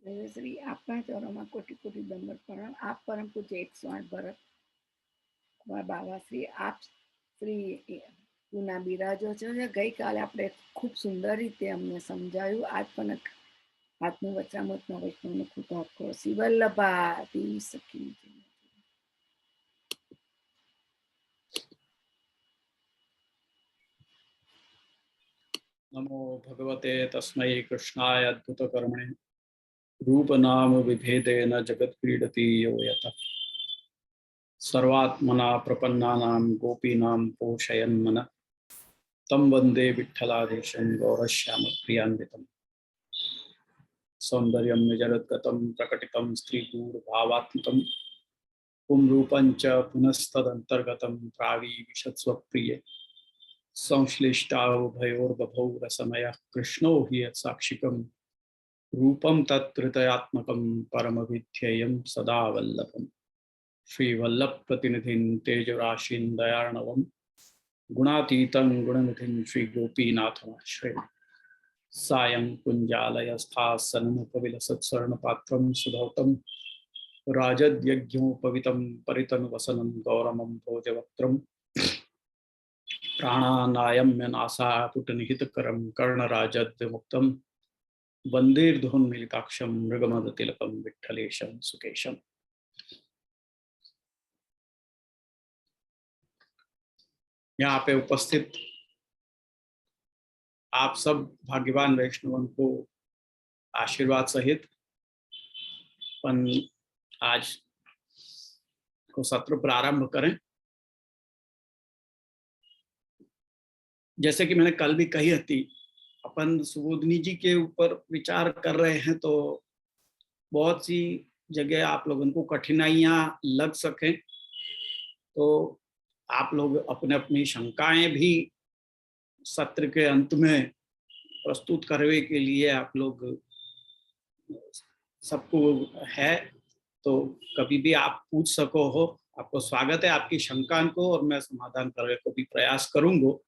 શ્રી આપના ચરણોમાં કોટી કોટી દંડ પ્રણામ। આપ પરમ પૂજ્ય 108 ભરત બાબા શ્રી આપ શ્રી પૂના બિરાજો છો। ગઈકાલે આપણે ખૂબ સુંદર રીતે અમને સમજાયું। આજ પણ આજનું વચનામૃતના વૈષ્ણવને ખૂબ આપકો શિવલ્લભા દેવી સખી। नमो भगवते तस्मै कृष्णाय अद्भुत कर्मणे रूप नाम विभेदेन जगत क्रीडति यो यतः सर्वात्मना प्रपन्नानां गोपीनां पोषयन् मनः तं वन्दे विठ्ठलाधीशं गौरश्यामप्रियान्वितं सौन्दर्यं निजगद्गतं प्रकटितं स्त्रीगूढभावात्मकं पुंरूपं च पुनस्तदन्तर्गतं प्रावीविशत्स्वप्रिये संश्लिष्टावुभयोर्बभौ रसमयः कृष्णो हि साक्षिकं रूपं तत्कृतयात्मकं परमविध्येयं सदा वल्लभं श्रीवल्लभप्रतिनिधिं तेजराशिं दयार्णवं गुणातीतं गुणनिधिं श्रीगोपीनाथमाश्रये सायं कुञ्जालयस्थासनमुपविलसत्स्वर्णपात्रं सुधौतं राजद्यज्ञोपवितं परितनुवसनं गौरमं भोजवक्त्रम् प्राणानायम्य नासापुटनिहितकरं कर्णराजद्विमुक्तं वन्देर्धुन्मीलिताक्षं मृगमदतिलकं विठ्ठलेशं सुकेशम्। यहाँ पे उपस्थित आप सब भाग्यवान वैष्णवों को आशीर्वाद सहित आज को सत्र प्रारंभ करें। जैसे कि मैंने कल भी कही थी, अपन सुबोधनी जी के ऊपर विचार कर रहे हैं तो बहुत सी जगह आप लोगों को कठिनाइयां लग सके तो आप लोग अपने अपनी शंकाएं भी सत्र के अंत में प्रस्तुत करने के लिए आप लोग सबको है, तो कभी भी आप पूछ सको हो। आपको स्वागत है आपकी शंका को, और मैं समाधान करने को भी प्रयास करूंगा।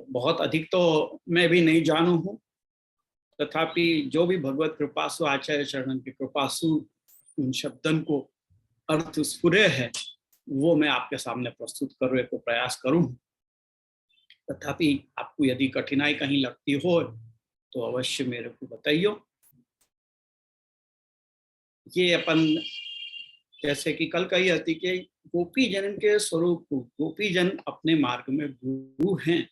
बहुत अधिक तो मैं भी नहीं जानू हूँ, तथापि जो भी भगवत कृपासु आचार्य चरणन की कृपासु उन शब्दन को अर्थ स्फुरे है वो मैं आपके सामने प्रस्तुत करने को प्रयास करूँ। तथापि आपको यदि कठिनाई कहीं लगती हो तो अवश्य मेरे को बताइए। ये अपन जैसे कि कल कही थी कि गोपी जन के स्वरूप को, गोपी जन अपने मार्ग में गुरु हैं,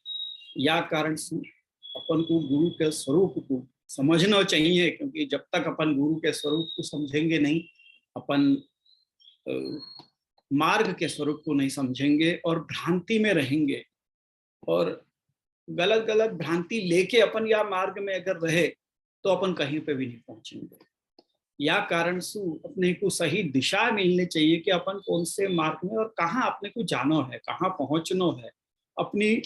या कारण से अपन को गुरु के स्वरूप को समझना चाहिए, क्योंकि जब तक अपन गुरु के स्वरूप को समझेंगे नहीं, अपन मार्ग के स्वरूप को नहीं समझेंगे और भ्रांति में रहेंगे, और गलत गलत भ्रांति लेके अपन या मार्ग में अगर रहे तो अपन कहीं पे भी नहीं पहुंचेंगे। या कारण से अपने को सही दिशा मिलनी चाहिए कि अपन कौन से मार्ग में और कहाँ अपने को जाना है, कहाँ पहुंचना है, अपनी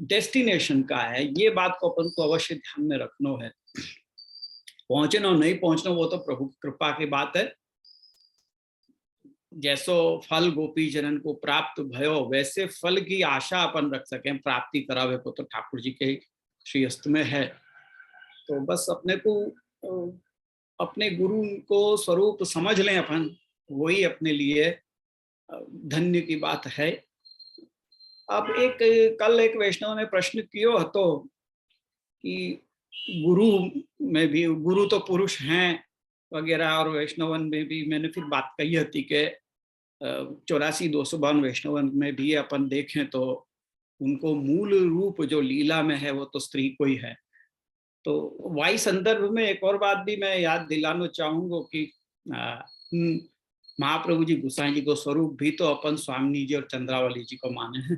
डेस्टिनेशन का है, ये बात को अपन को अवश्य ध्यान में रखना है। पहुंचना नहीं पहुंचना वो तो प्रभु कृपा की बात है। जैसो फल गोपी जनन को प्राप्त भयो, वैसे फल की आशा अपन रख सकें, प्राप्ति करावे को तो ठाकुर जी के श्रीअस्त में है। तो बस अपने को अपने गुरु को स्वरूप समझ लें अपन, वही अपने लिए धन्य की बात है। अब कल एक वैष्णव ने प्रश्न किया तो कि गुरु में भी, गुरु तो पुरुष हैं वगैरह, और वैष्णवन में भी मैंने फिर बात कही थी कि 84-252 वैष्णवन में भी अपन देखें तो उनको मूल रूप जो लीला में है वो तो स्त्री को ही है। तो वाई संदर्भ में एक और बात भी मैं याद दिलाना चाहूंगा कि महाप्रभु जी गोसाई जी को स्वरूप भी तो अपन स्वामी जी और चंद्रावली जी को माने हैं।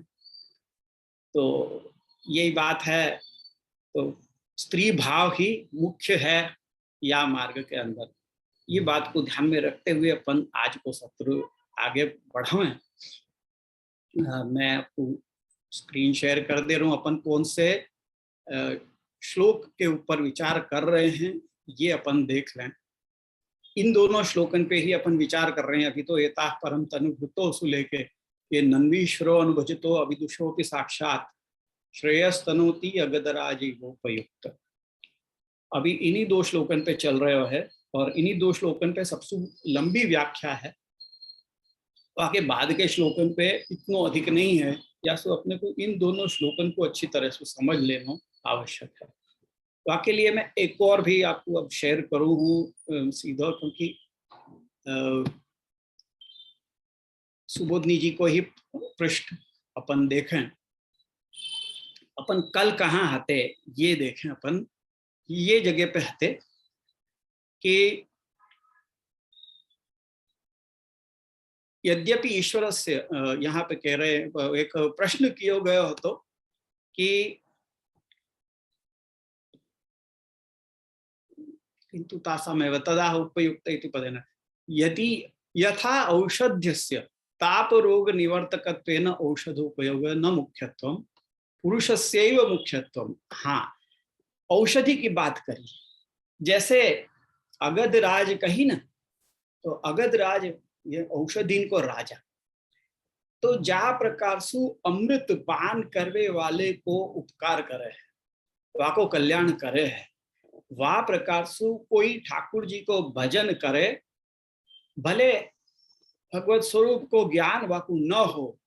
तो यही बात है, तो स्त्री भाव ही मुख्य है या मार्ग के अंदर, ये बात को ध्यान में रखते हुए अपन आज को सत्र आगे बढ़ाएं। मैं आपको स्क्रीन शेयर कर दे रहा हूँ। अपन कौन से श्लोक के ऊपर विचार कर रहे हैं ये अपन देख लें। इन दोनों श्लोकन पे ही अपन विचार कर रहे हैं। अभी तो एताः परम तनुभूतो सुलेके ये नन्वीश्वरो अनुभजितो अविदुषोपि साक्षात श्रेयस्तनोति अगदराजी गोपयुक्त। अभी इन्हीं दो श्लोकन पे चल रहे है। और इन्हीं 2 श्लोकन पे सबसे लंबी व्याख्या है। तो आगे बाद के श्लोकन पे इतना अधिक नहीं है, या सो अपने को इन दोनों श्लोकन को अच्छी तरह से समझ लेना आवश्यक है। तो आपके लिए मैं एक और भी आपको अब शेयर करूँ हूँ सीधा, क्योंकि सुबोधनी जी को ही पृष्ठ अपन देखें, अपन कल कहाँ हते ये देखें। अपन ये जगह पे हते कि यद्यपि ईश्वर से यहाँ पे कह रहे एक प्रश्न किया गया हो तो कि किंतु तासामेव तदा उपयुक्त इति पदेन यदि यथा औषध्यस्य ताप रोग निवर्तकत्वेन औषधोपयोग न मुख्यत्वम पुरुषस्यैव मुख्यत्वम। हाँ, औषधि की बात करी, जैसे अगधराज कही ना, तो अगधराज ये औषधि को राजा, तो जा प्रकार सु अमृत पान करवे वाले को उपकार करे है, वाको कल्याण करे है, वा प्रकार सु कोई ठाकुर जी को भजन करे, भले भगवत स्वरूप को ज्ञान वाकु न हो,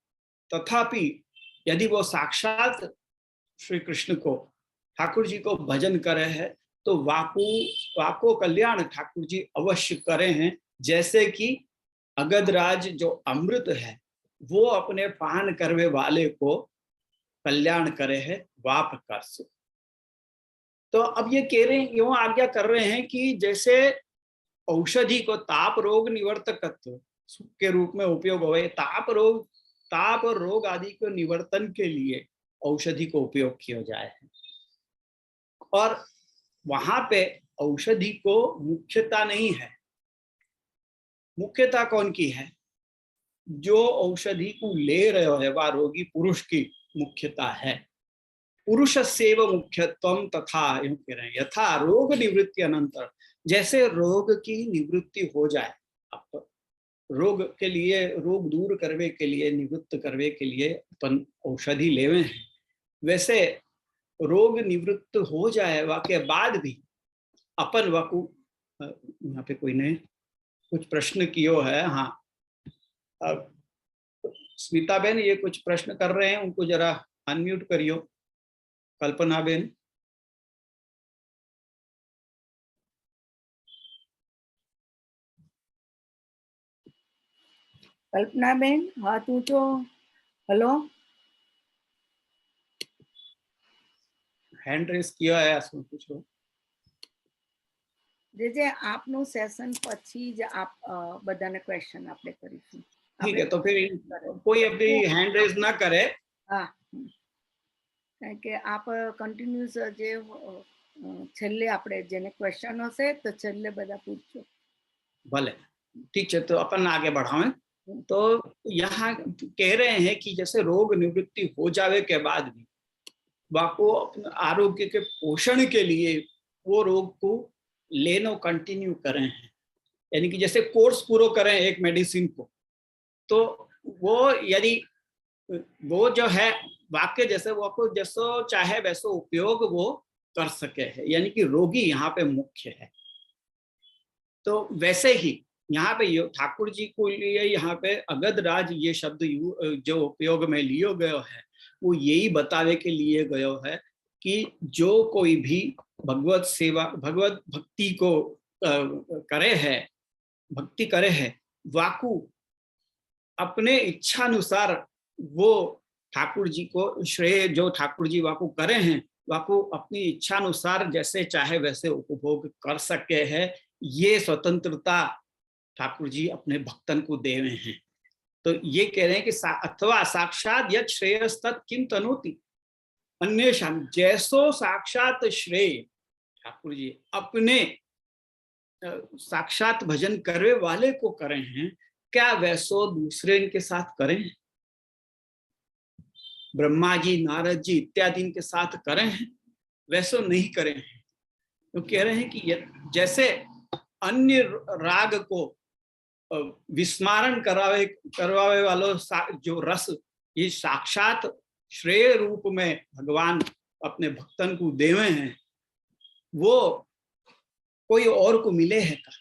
तथापि यदि वो साक्षात श्री कृष्ण को ठाकुर जी को भजन करे है तो वाको कल्याण ठाकुर जी अवश्य करे हैं। जैसे कि अगधराज जो अमृत है वो अपने पान करवे वाले को कल्याण करे है, वा प्रकार से। तो अब ये कह रहे हैं, यूं आज्ञा कर रहे हैं कि जैसे औषधि को ताप रोग निवर्तकत्व के रूप में उपयोग हो, ताप और रोग आदि को निवर्तन के लिए औषधि को उपयोग किया जाए है। और वहां पे औषधि को मुख्यता नहीं है। मुख्यता कौन की है? जो औषधि को ले रहे है वह रोगी पुरुष की मुख्यता है। पुरुषस्यैव मुख्यत्वम तथा, यूं कह रहे हैं, यथा रोग निवृत्ति अनंतर, जैसे रोग की निवृत्ति हो जाए, अब रोग के लिए, रोग दूर करने के लिए, निवृत्त करने के लिए अपन औषधि लेवे हैं, वैसे रोग निवृत्त हो जाए वाके बाद भी अपन वाकु, यहाँ पे कोई ने कुछ प्रश्न कियो है। हाँ, अब स्मिता बेन ये कुछ प्रश्न कर रहे हैं, उनको जरा अनम्यूट करियो। कल्पना बेन, कल्पना बेन हाथ ऊंचो। हेलो, हैंड रेस किया है, શું પૂછો? જે આપનું સેશન પછી જ આપ બધાને ક્વેશ્ચન આપણે કરીશું। ठीक है, तो फिर कोई अभी हैंड रेस ना करे। हाँ, કારણ કે આપ કન્ટિન્યુઅસ જે છેલ્લે આપણે જેને ક્વેશ્ચન હશે તો છેલ્લે બધા પૂછજો। भले, ठीक है, तो अपन आगे बढ़ाएं। तो यहाँ कह रहे हैं कि जैसे रोग निवृत्ति हो जावे के बाद भी वाको अपने आरोग्य के पोषण के लिए वो रोग को लेनो कंटिन्यू करें हैं, यानी कि जैसे कोर्स पूरा करें एक मेडिसिन को, तो वो यदि वो जो है वाक्य जैसे वो को जैसो चाहे वैसो उपयोग वो कर सके है, यानी कि रोगी यहाँ पे मुख्य है। तो वैसे ही यहाँ पे ठाकुर जी को लिए यहाँ पे अगधराज ये शब्द जो उपयोग में लियो गयो है वो यही बतावे के लिए गयो है कि जो कोई भी भगवत सेवा, भगवत भक्ति को करे है, भक्ति करे है, वाकु अपने इच्छा अनुसार वो ठाकुर जी को श्रेय जो ठाकुर जी वाकु करे हैं, वाकु अपनी इच्छा अनुसार जैसे चाहे वैसे उपभोग कर सके है। ये स्वतंत्रता ठाकुर जी अपने भक्तन को देवे हैं। तो ये कह रहे हैं कि अथवा साक्षात यत् श्रेयस्तत् किम तनोति अन्येषां, जैसो साक्षात श्रेय ठाकुर जी अपने साक्षात भजन करे वाले को करे हैं, क्या वैसो दूसरे इनके साथ करें? ब्रह्मा जी, नारद जी इत्यादि इनके साथ करें हैं, वैसो नहीं करें हैं। तो कह रहे हैं कि जैसे अन्य राग को विस्मरण करवावे वालों जो रस ये साक्षात श्रेय रूप में भगवान अपने भक्तन को देवे हैं, वो कोई और को मिले है का?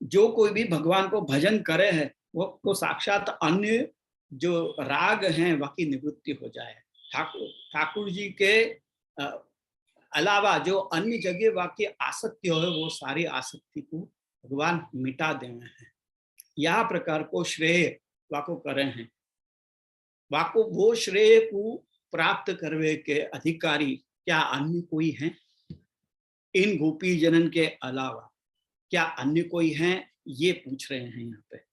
जो कोई भी भगवान को भजन करे है वो साक्षात अन्य जो राग हैं बाकी निवृत्ति हो जाए। ठाकुर जी के अलावा जो अन्य जगह बाकी आसक्ति हो वो सारी आसक्ति को भगवान मिटा देवे हैं। यह प्रकार को श्रेय वाको करे हैं। वाको वो श्रेय को प्राप्त करवे के अधिकारी क्या अन्य कोई हैं? इन गोपी जनन के अलावा क्या अन्य कोई हैं? ये पूछ रहे हैं यहाँ पे।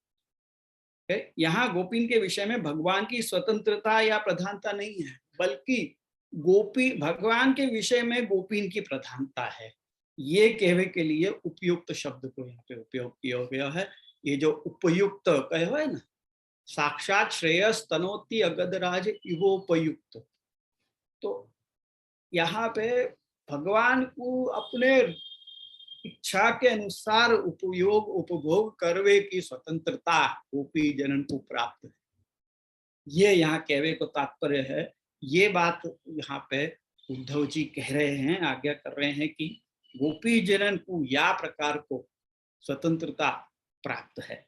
यहाँ गोपीन के विषय में भगवान की स्वतंत्रता या प्रधानता नहीं है, बल्कि गोपी भगवान के विषय में गोपीन की प्रधानता है। ये कहने के लिए उपयुक्त शब्द को यहाँ पे उपयोग किया गया है। ये जो उपयुक्त कहे हुए ना, साक्षात श्रेयस तनोति अगधराज इवोपयुक्त, तो यहाँ पे भगवान को अपने इच्छा के अनुसार उपयोग उपभोग करवे की स्वतंत्रता गोपी जनन को प्राप्त है। ये यहाँ कहवे को तात्पर्य है। ये बात यहाँ पे उद्धव जी कह रहे हैं, आज्ञा कर रहे हैं कि गोपी जनन को या प्रकार को स्वतंत्रता प्राप्त है।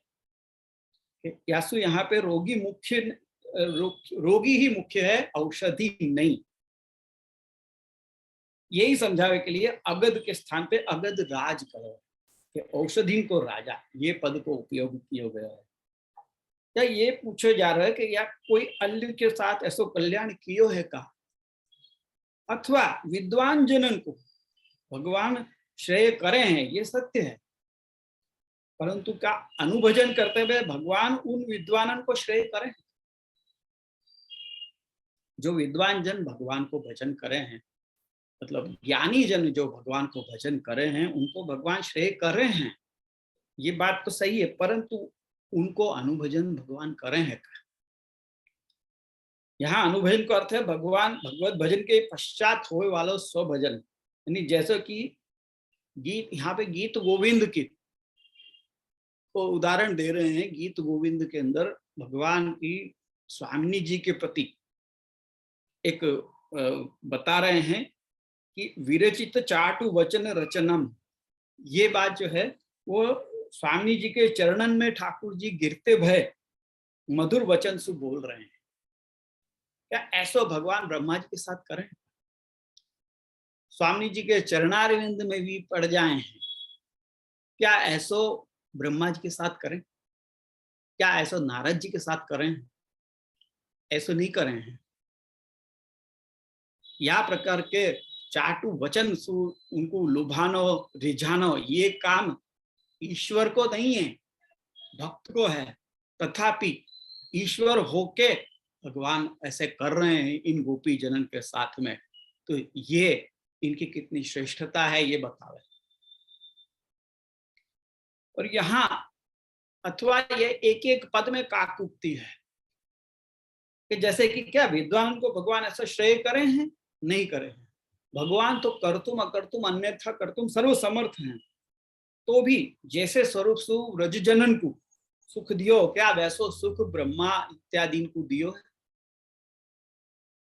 यासु यहाँ पे रोगी मुख्य, रोगी ही मुख्य है, औषधि नहीं। यही समझावे के लिए अगध के स्थान पे अगध राज करो कि औषधि को राजा, ये पद को उपयोग किया गया है। या ये पूछा जा रहा है कि या कोई अन्य के साथ ऐसा कल्याण कियो है का, अथवा विद्वान जनन को भगवान श्रेय करे हैं, ये सत्य है, परंतु क्या अनुभजन करते हुए भगवान उन विद्वानन को श्रेय करें? जो विद्वान जन भगवान को भजन करे हैं, मतलब ज्ञानी जन जो भगवान को भजन करे हैं, उनको भगवान श्रेय कर रहे हैं, ये बात तो सही है, परंतु उनको अनुभजन भगवान करे हैं का? यहाँ अनुभजन का अर्थ है भगवान भगवत भजन के पश्चात होए वाला स्वभजन, यानी जैसे कि गीत, यहाँ पे गीत गोविंद की तो उदाहरण दे रहे हैं। गीत गोविंद के अंदर भगवान की स्वामिनी जी के प्रति एक बता रहे हैं कि विरचित चाटु वचन रचनम, ये बात जो है वो स्वामी जी के चरणन में ठाकुर जी गिरते भय मधुर वचन से बोल रहे हैं। क्या ऐसा भगवान ब्रह्मा जी के साथ करें? स्वामी जी के चरणारविंद में भी पड़ जाए हैं, क्या ऐसा ब्रह्मा जी के साथ करें? क्या ऐसा नारद जी के साथ करें? ऐसा नहीं करें हैं। या प्रकार के चाटू वचन सु उनको लुभानो रिझानो, ये काम ईश्वर को नहीं है, भक्त को है। तथापि ईश्वर होके भगवान ऐसे कर रहे हैं इन गोपी जनन के साथ में, तो ये इनकी कितनी श्रेष्ठता है ये बतावे। और यहाँ अथवा ये एक एक पद में काकुक्ति है कि जैसे कि क्या विद्वान को भगवान ऐसा श्रेय करे हैं? नहीं करे हैं। भगवान तो कर्तुम अकर्तुम अन्यथा कर्तुम सर्व समर्थ हैं, तो भी जैसे स्वरूप सु व्रज जनन को सुख दियो, क्या वैसो सुख ब्रह्मा इत्यादि को दियो है।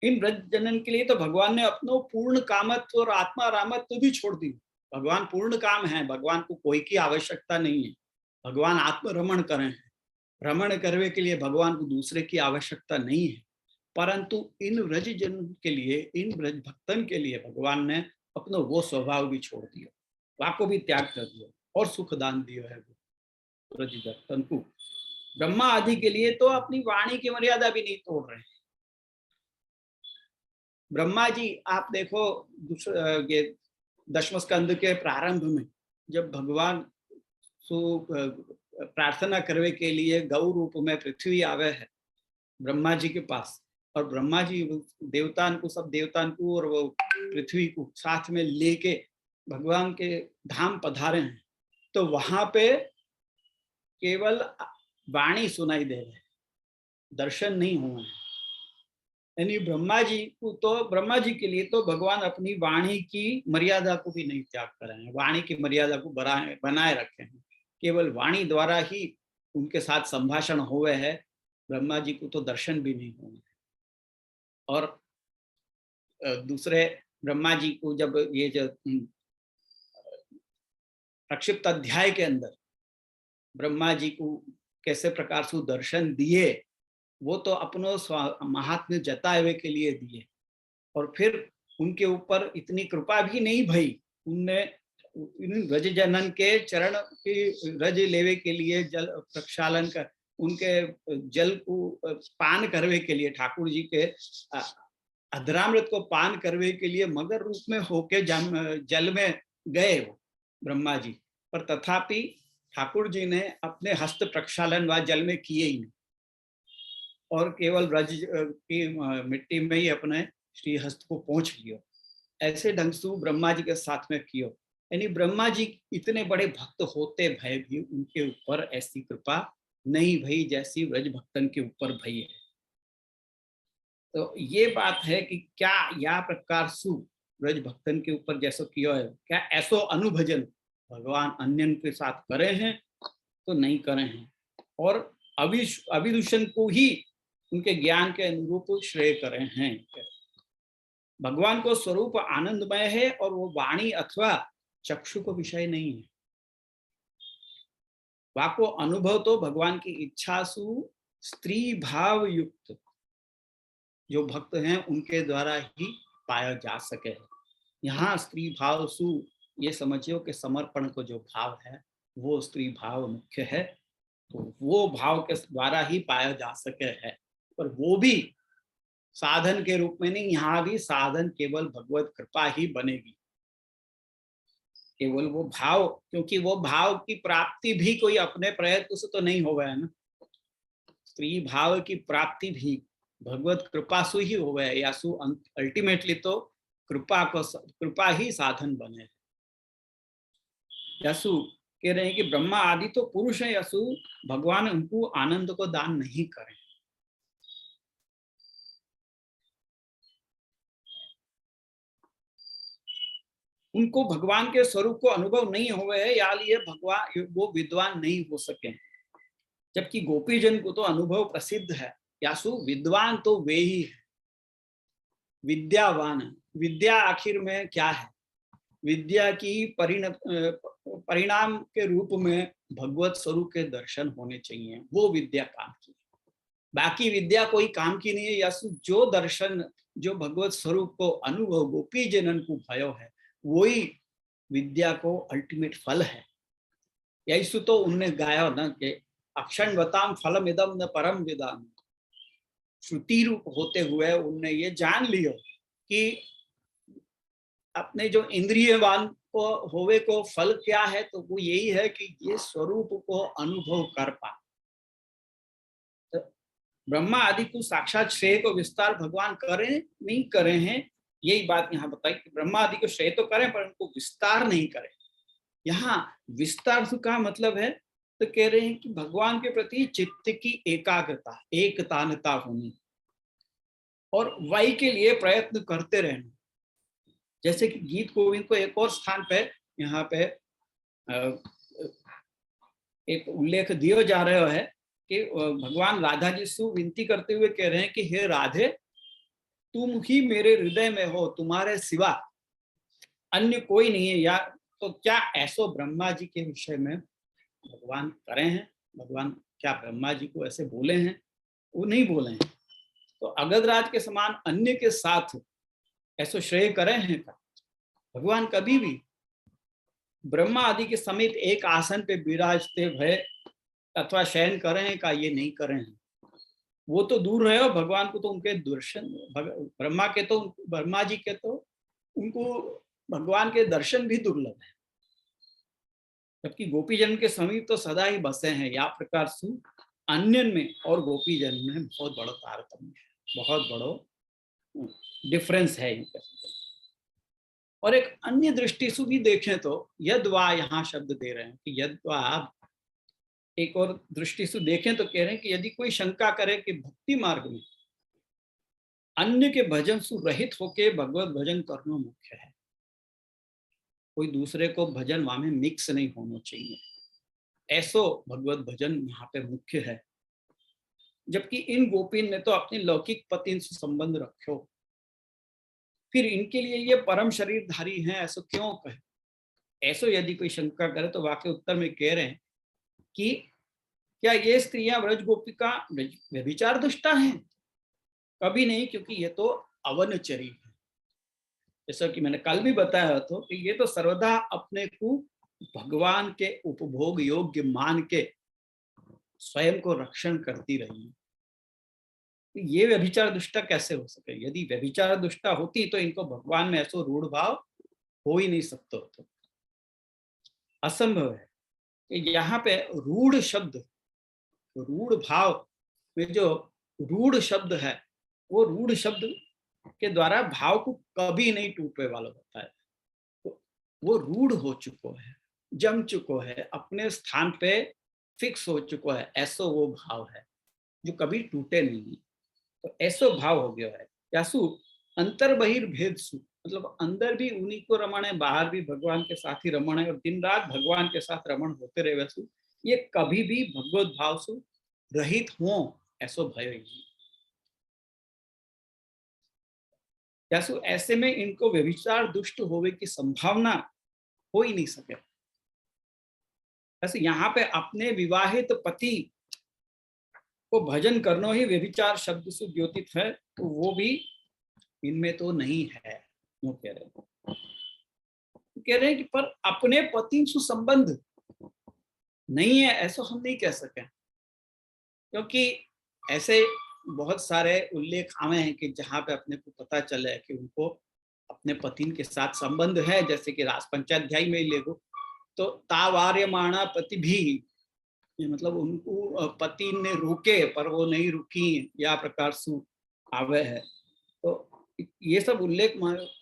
इन व्रज जनन के लिए तो भगवान ने अपनो पूर्ण कामत्व और आत्मा रामत्व भी छोड़ दी। भगवान पूर्ण काम है, भगवान को कोई की आवश्यकता नहीं है। भगवान आत्मरमण करें हैं, रमण करने के लिए भगवान को दूसरे की आवश्यकता नहीं है। परंतु इन व्रज जन के लिए, इन व्रज भक्तन के लिए भगवान ने अपना वो स्वभाव भी छोड़ दिया, वाको भी त्याग कर दिया और सुख दान दिया है व्रज भक्तन को। ब्रह्मा आदि के लिए तो अपनी वाणी की मर्यादा भी नहीं तोड़ रहे हैं। ब्रह्मा जी आप देखो ये दशम स्कंद के प्रारंभ में जब भगवान प्रार्थना करने के लिए गौ रूप में पृथ्वी आवे है ब्रह्मा जी के पास, और ब्रह्मा जी देवतान को, सब देवतान को और वो पृथ्वी को साथ में लेके भगवान के धाम पधारे हैं, तो वहां पे केवल वाणी सुनाई दे रहे, दर्शन नहीं हुए। यानी ब्रह्मा जी को तो, ब्रह्मा जी के लिए तो भगवान अपनी वाणी की मर्यादा को भी नहीं त्याग कर रहे हैं, वाणी की मर्यादा को बनाए रखे हैं। केवल वाणी द्वारा ही उनके साथ संभाषण हुए है, ब्रह्मा जी को तो दर्शन भी नहीं हुए। और दूसरे ब्रह्मा जी को जब ये जो प्रक्षिप्त अध्याय के अंदर ब्रह्मा जी को कैसे प्रकार से दर्शन दिए, वो तो अपनो महात्म्य जताए हुए के लिए दिए, और फिर उनके ऊपर इतनी कृपा भी नहीं भई, उनने इन रज जनन के चरण की रज लेवे के लिए जल प्रक्षालन कर, उनके जल को पान करवे के लिए, ठाकुर जी के अधरामृत को पान करवे के लिए मगर रूप में होके जल में गए वो ब्रह्मा जी, पर तथापि ठाकुर जी ने अपने हस्त प्रक्षालन व जल में किए ही नहीं, और केवल रज की मिट्टी में ही अपने श्री हस्त को पहुंच लियो। ऐसे ढंग से ब्रह्मा जी के साथ में कियो। यानी ब्रह्मा जी इतने बड़े भक्त होते भय भी उनके ऊपर ऐसी कृपा नहीं भई जैसी व्रज भक्तन के ऊपर भई है। तो ये बात है कि क्या या प्रकार सु व्रज भक्तन के ऊपर जैसो कियो है, क्या ऐसो अनुभजन भगवान अन्य के साथ करे हैं तो नहीं करे हैं, और अभिदूषण को ही उनके ज्ञान के अनुरूप श्रेय करे हैं। भगवान को स्वरूप आनंदमय है और वो वाणी अथवा चक्षु को विषय नहीं है। वाको अनुभव तो भगवान की इच्छा सु स्त्री भाव युक्त जो भक्त हैं उनके द्वारा ही पाया जा सके। यहाँ स्त्री भाव सु ये समझियो कि समर्पण को जो भाव है वो स्त्री भाव मुख्य है, तो वो भाव के द्वारा ही पाया जा सके है, पर वो भी साधन के रूप में नहीं, यहाँ भी साधन केवल भगवत कृपा ही बनेगी। केवल वो भाव, क्योंकि वो भाव की प्राप्ति भी कोई अपने प्रयत्न से तो नहीं हो गया ना, स्त्री भाव की प्राप्ति भी भगवत कृपा से ही हो गया, या सु अल्टीमेटली तो कृपा ही साधन बने। यसु कह रहे हैं कि ब्रह्मा आदि तो पुरुष है, यसु भगवान उनको आनंद को दान नहीं करें। उनको भगवान के स्वरूप को अनुभव नहीं हुए है, या लिए भगवान वो विद्वान नहीं हो सके, जबकि गोपीजन को तो अनुभव प्रसिद्ध है। यासु विद्वान तो वे ही है, विद्यावान। विद्या आखिर में क्या है? विद्या की परिणाम के रूप में भगवत स्वरूप के दर्शन होने चाहिए, वो विद्या काम की। बाकी विद्या कोई काम की नहीं है। यासु जो दर्शन, जो भगवत स्वरूप को अनुभव गोपी जनन को भयो है, वही विद्या को अल्टीमेट फल है। यही तो उनने गाया ना कि अक्षण बताम फलम इदम न परम विदाम। श्रुति रूप होते हुए उनने ये जान लियो कि अपने जो इंद्रियवान को होवे को फल क्या है, तो वो यही है कि ये स्वरूप को अनुभव कर पा। तो ब्रह्मा आदि को साक्षात श्रेय को विस्तार भगवान करें नहीं करे हैं, यही बात यहाँ बताई कि ब्रह्मा आदि को श्रेय तो करें पर उनको विस्तार नहीं करें। यहाँ विस्तार का मतलब है, तो कह रहे हैं कि भगवान के प्रति चित्त की एकाग्रता, एकतानता होनी, और वही के लिए प्रयत्न करते रहना। जैसे कि गीत गोविंद को एक और स्थान पे यहाँ पे एक उल्लेख दिया जा रहा है कि भगवान राधा जी से विनती करते हुए कह रहे हैं कि हे राधे, तुम ही मेरे हृदय में हो, तुम्हारे सिवा अन्य कोई नहीं है। या तो क्या ऐसो ब्रह्मा जी के विषय में भगवान करे हैं? भगवान क्या ब्रह्मा जी को ऐसे बोले हैं? वो नहीं बोले हैं। तो अगधराज के समान अन्य के साथ ऐसो श्रेय करे हैं का? भगवान कभी भी ब्रह्मा आदि के समेत एक आसन पे विराजते भय अथवा शयन करें हैं का? ये नहीं करें हैं। वो तो दूर रहे हो, भगवान को तो उनके दर्शन, ब्रह्मा जी के तो उनको भगवान के दर्शन भी दुर्लभ है, जबकि गोपीजन के समीप तो सदा ही बसे हैं। या प्रकार से अन्य में और गोपीजन में बहुत बड़ा तारतम्य है, बहुत बड़ा डिफरेंस है इनके। और एक अन्य दृष्टि से भी देखें तो यद्वा यहाँ शब्द दे रहे हैं कि यद्वा, एक और दृष्टि से देखें तो कह रहे हैं कि यदि कोई शंका करे कि भक्ति मार्ग में अन्य के भजन से रहित होके भगवत भजन करना मुख्य है, कोई दूसरे को भजन वहां में मिक्स नहीं होना चाहिए, ऐसो भगवत भजन यहाँ पे मुख्य है। जबकि इन गोपीन ने तो अपने लौकिक पति से संबंध रखो, फिर इनके लिए ये परम शरीरधारी हैं, ऐसा क्यों कहे? ऐसो यदि कोई शंका करे तो वाक्य उत्तर में कह रहे हैं कि क्या ये स्त्रियां व्रज गोपिका व्यभिचार दुष्टा हैं? कभी नहीं, क्योंकि ये तो अवनचरी है। जैसा कि मैंने कल भी बताया तो कि ये तो सर्वदा अपने को भगवान के उपभोग योग्य मान के स्वयं को रक्षण करती रही है। तो ये व्यभिचार दुष्टा कैसे हो सके? यदि व्यभिचार दुष्टा होती तो इनको भगवान में ऐसा रूढ़ भाव हो ही नहीं सकता, तो असंभव है। कि यहाँ पे रूढ़ शब्द, रूढ़ भाव में जो रूढ़ शब्द है, वो रूढ़ शब्द के द्वारा भाव को कभी नहीं टूटने वाला होता है। तो वो रूढ़ हो चुको है, जम चुको है, अपने स्थान पे फिक्स हो चुको है, ऐसा वो भाव है जो कभी टूटे नहीं। तो ऐसा भाव हो गया है। यासु अंतर बहिर्भेद सु, मतलब अंदर भी उन्हीं को रमण है, बाहर भी भगवान के साथ ही रमण है, और दिन रात भगवान के साथ रमण होते रहे वैसु, ये कभी भी भगवत भाव से रहित हो, ऐसो भय ही। यासु ऐसे में इनको व्यभिचार दुष्ट होवे की संभावना हो ही नहीं सके। ऐसे यहाँ पे अपने विवाहित पति को भजन करना ही व्यभिचार शब्द से द्योतित है, तो वो भी इनमें तो नहीं है। वो कह रहे हैं कि पर अपने पति से संबंध नहीं है, ऐसा हम नहीं कह सके, क्योंकि ऐसे बहुत सारे उल्लेख आवे हैं कि जहाँ पे अपने को पता चले कि उनको अपने पति के साथ संबंध है। जैसे कि रास पंचाध्याय में ही लेगो तो तावार्यमाणा पति भी, मतलब उनको पति ने रोके पर वो नहीं रुकी, या प्रकार से आवे है। तो ये सब उल्लेख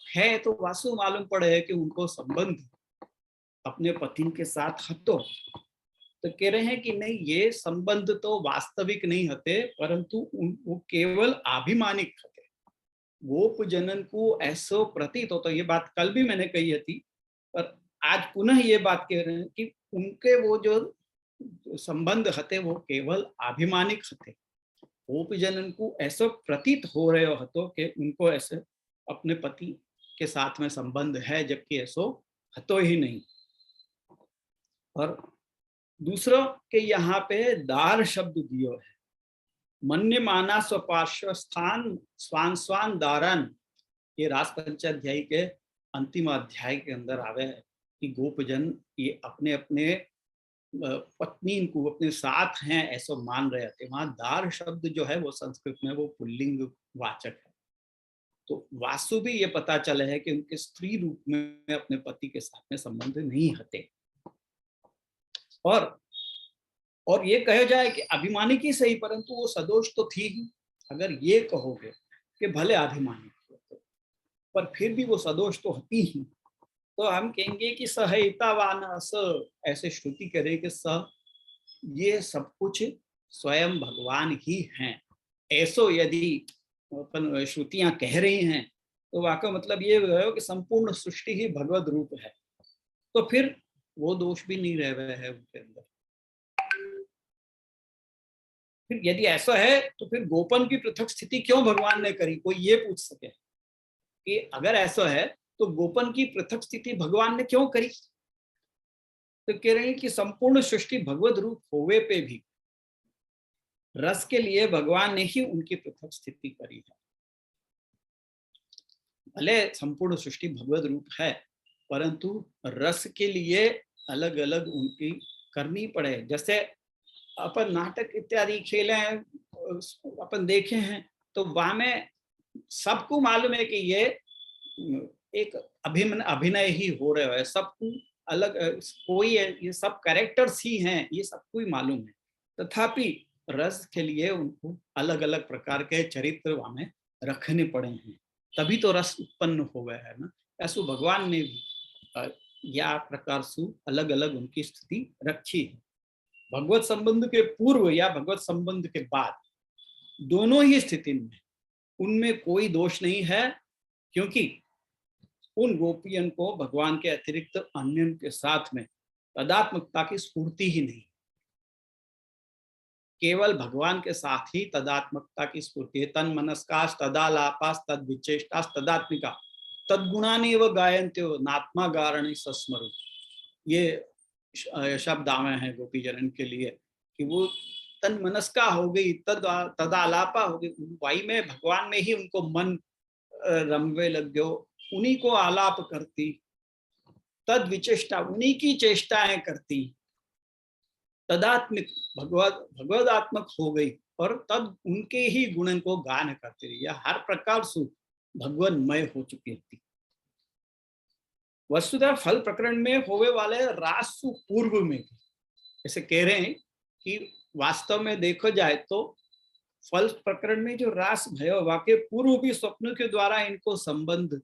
है, तो वास्तु मालूम पड़े है कि उनको संबंध अपने पति के साथ हतो। तो कह रहे हैं कि नहीं, ये संबंध तो वास्तविक नहीं हते, परंतु वो केवल अभिमानिक हते। गोप जनन को ऐसो प्रतीत हो, तो ये बात कल भी मैंने कही थी, पर आज पुनः ये बात कह रहे हैं कि उनके वो जो संबंध हते वो केवल अभिमानिक हते। गोप जनन को ऐसा प्रतीत हो रहे हो कि उनको ऐसे अपने पति के साथ में संबंध है, जबकि ऐसो हतो ही नहीं। और दूसरा के यहाँ पे दार शब्द दियो है, मन्य माना स्वपार्श्व स्थान स्वान स्वान दारन, ये रास पंचाध्याय के अंतिम अध्याय के अंदर आवे है कि गोपजन ये अपने अपने पत्नी को अपने साथ हैं ऐसा मान रहे थे। वहां दार शब्द जो है वो संस्कृत में वो पुल्लिंग वाचक है। तो वासु भी ये पता चले है कि उनके स्त्री रूप में अपने पति के साथ में संबंध नहीं हते। और ये कहा जाए कि अभिमानिक ही सही, परंतु वो सदोष तो थी ही। अगर ये कहोगे कि भले अभिमानिक हो, पर फिर भी वो सदोष तो होती ही, तो हम कहेंगे कि सहैतावान अस, ऐसे श्रुति करे कि स ये सब कुछ स्वयं भगवान ही हैं, ऐसो यदि अपन श्रुतियां कह रही हैं, तो वाकई मतलब ये है कि संपूर्ण सृष्टि ही भगवत रूप है। तो फिर वो दोष भी नहीं रह रहे हैं उनके अंदर। फिर यदि ऐसा है तो फिर गोपन की पृथक स्थिति क्यों भगवान ने करी? कोई ये पूछ सके कि अगर ऐसा है तो गोपन की पृथक स्थिति भगवान ने क्यों करी? तो कह रहे हैं कि संपूर्ण सृष्टि भगवत रूप होवे पे भी रस के लिए भगवान ने ही उनकी पृथक स्थिति करी है। भले संपूर्ण सृष्टि भगवत रूप है, परंतु रस के लिए अलग अलग उनकी करनी पड़े। जैसे अपन नाटक इत्यादि खेले हैं, अपन देखे हैं, तो वहां में सबको मालूम है कि ये एक अभिनय ही हो रहा है, सबको अलग कोई है, ये सब कैरेक्टर्स ही हैं, ये सबको ही मालूम है। तथापि रस के लिए उनको अलग अलग प्रकार के चरित्र वहां में रखने पड़े हैं, तभी तो रस उत्पन्न हो गया है ना। ऐसा भगवान ने भी या प्रकार से अलग अलग उनकी स्थिति रखी है। भगवत संबंध के पूर्व या भगवत संबंध के बाद, दोनों ही स्थिति में उनमें कोई दोष नहीं है, क्योंकि उन गोपियन को भगवान के अतिरिक्त अन्य के साथ में तदात्मकता की स्फूर्ति ही नहीं, केवल भगवान के साथ ही तदात्मकता की स्फूर्ति है। तन मनस्काश तदालापास तद विचेष्टास तदात्मिका तदगुणानि व गायन्त्यो नात्मा गारणी सस्मरु। ये शब्द आवे हैं गोपी जनन के लिए कि वो तन मनस्का हो गई, तदालापा हो गई, वाई में भगवान में ही उनको मन रमवे लग गयो, उन्हीं को आलाप करती, तद विचेष्टा उन्हीं की चेष्टाएं करती, तदात्मिक भगवदात्मक हो गई और तद उनके ही गुणन को गान करती रही, या हर प्रकार से भगवानमय हो चुकी थी। वस्तुतः फल प्रकरण में होवे वाले रास पूर्व में भी ऐसे कह रहे हैं कि वास्तव में देखो जाए तो फल प्रकरण में जो रास भयो वाक्य पूर्व भी स्वप्न के द्वारा इनको संबंध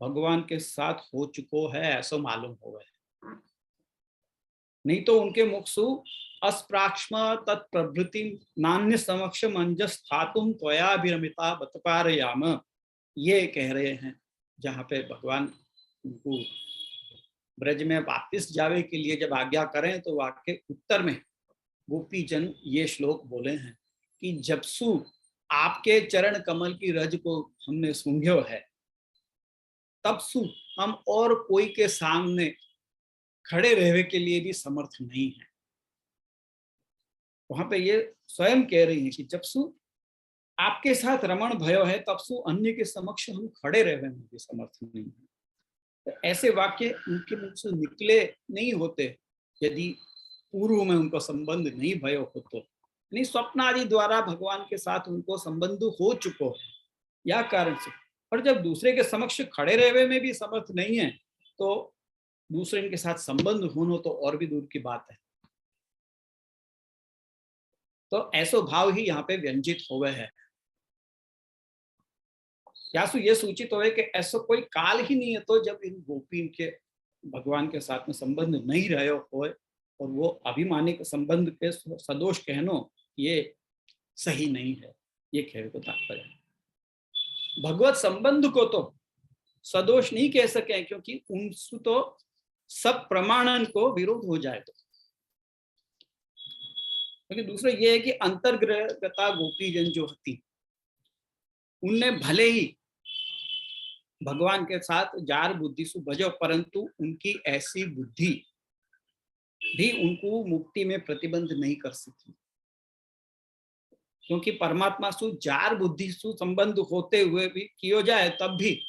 भगवान के साथ हो चुको है, ऐसा मालूम हो है। नहीं तो उनके मुखसु अस्प्राक्ष्म तत्प्रभृति नान्य समक्ष मंजस स्थातुम त्वयाभिरमिता बतपारयाम, ये कह रहे हैं जहाँ पे भगवान उनको ब्रज में वापिस जावे के लिए जब आज्ञा करें तो वाक्य उत्तर में गोपी जन ये श्लोक बोले हैं कि जबसु आपके चरण कमल की रज को हमने सूंघ्यो है, तब सु हम और कोई के सामने खड़े रहने के लिए भी समर्थ नहीं है। वहां पे ये स्वयं कह रही है कि जब सु आपके साथ रमण भयो है, तब सु अन्य के समक्ष हम खड़े रहने में भी समर्थ नहीं है। तो ऐसे वाक्य उनके मुख से निकले नहीं होते यदि पूर्व में उनको संबंध नहीं भयो हो तो, नहीं स्वप्न आदि द्वारा भगवान के साथ उनको संबंध हो चुको है या कारण से। और जब दूसरे के समक्ष खड़े रहने में भी समर्थ नहीं है तो दूसरे के साथ संबंध होना तो और भी दूर की बात है। तो ऐसो भाव ही यहाँ पे व्यंजित होवे है। यासु ये सूचित होवे कि ऐसा कोई काल ही नहीं है तो जब इन गोपी के भगवान के साथ में संबंध नहीं रहे हो और वो अभिमानिक संबंध के सदोष कहनो ये सही नहीं है, ये कहने को तात्पर्य है। भगवत संबंध को तो सदोष नहीं कह सके क्योंकि उनसे तो सब प्रमाणन को विरोध हो जाए। तो क्योंकि दूसरा ये है कि अंतर्ग्रहता गोपी जन जो थी उनने भले ही भगवान के साथ जार बुद्धि सु भजो, परंतु उनकी ऐसी बुद्धि भी उनको मुक्ति में प्रतिबंध नहीं कर सकी, क्योंकि परमात्मा सु जार बुद्धि सु संबंध होते हुए भी कियो जाए तब भी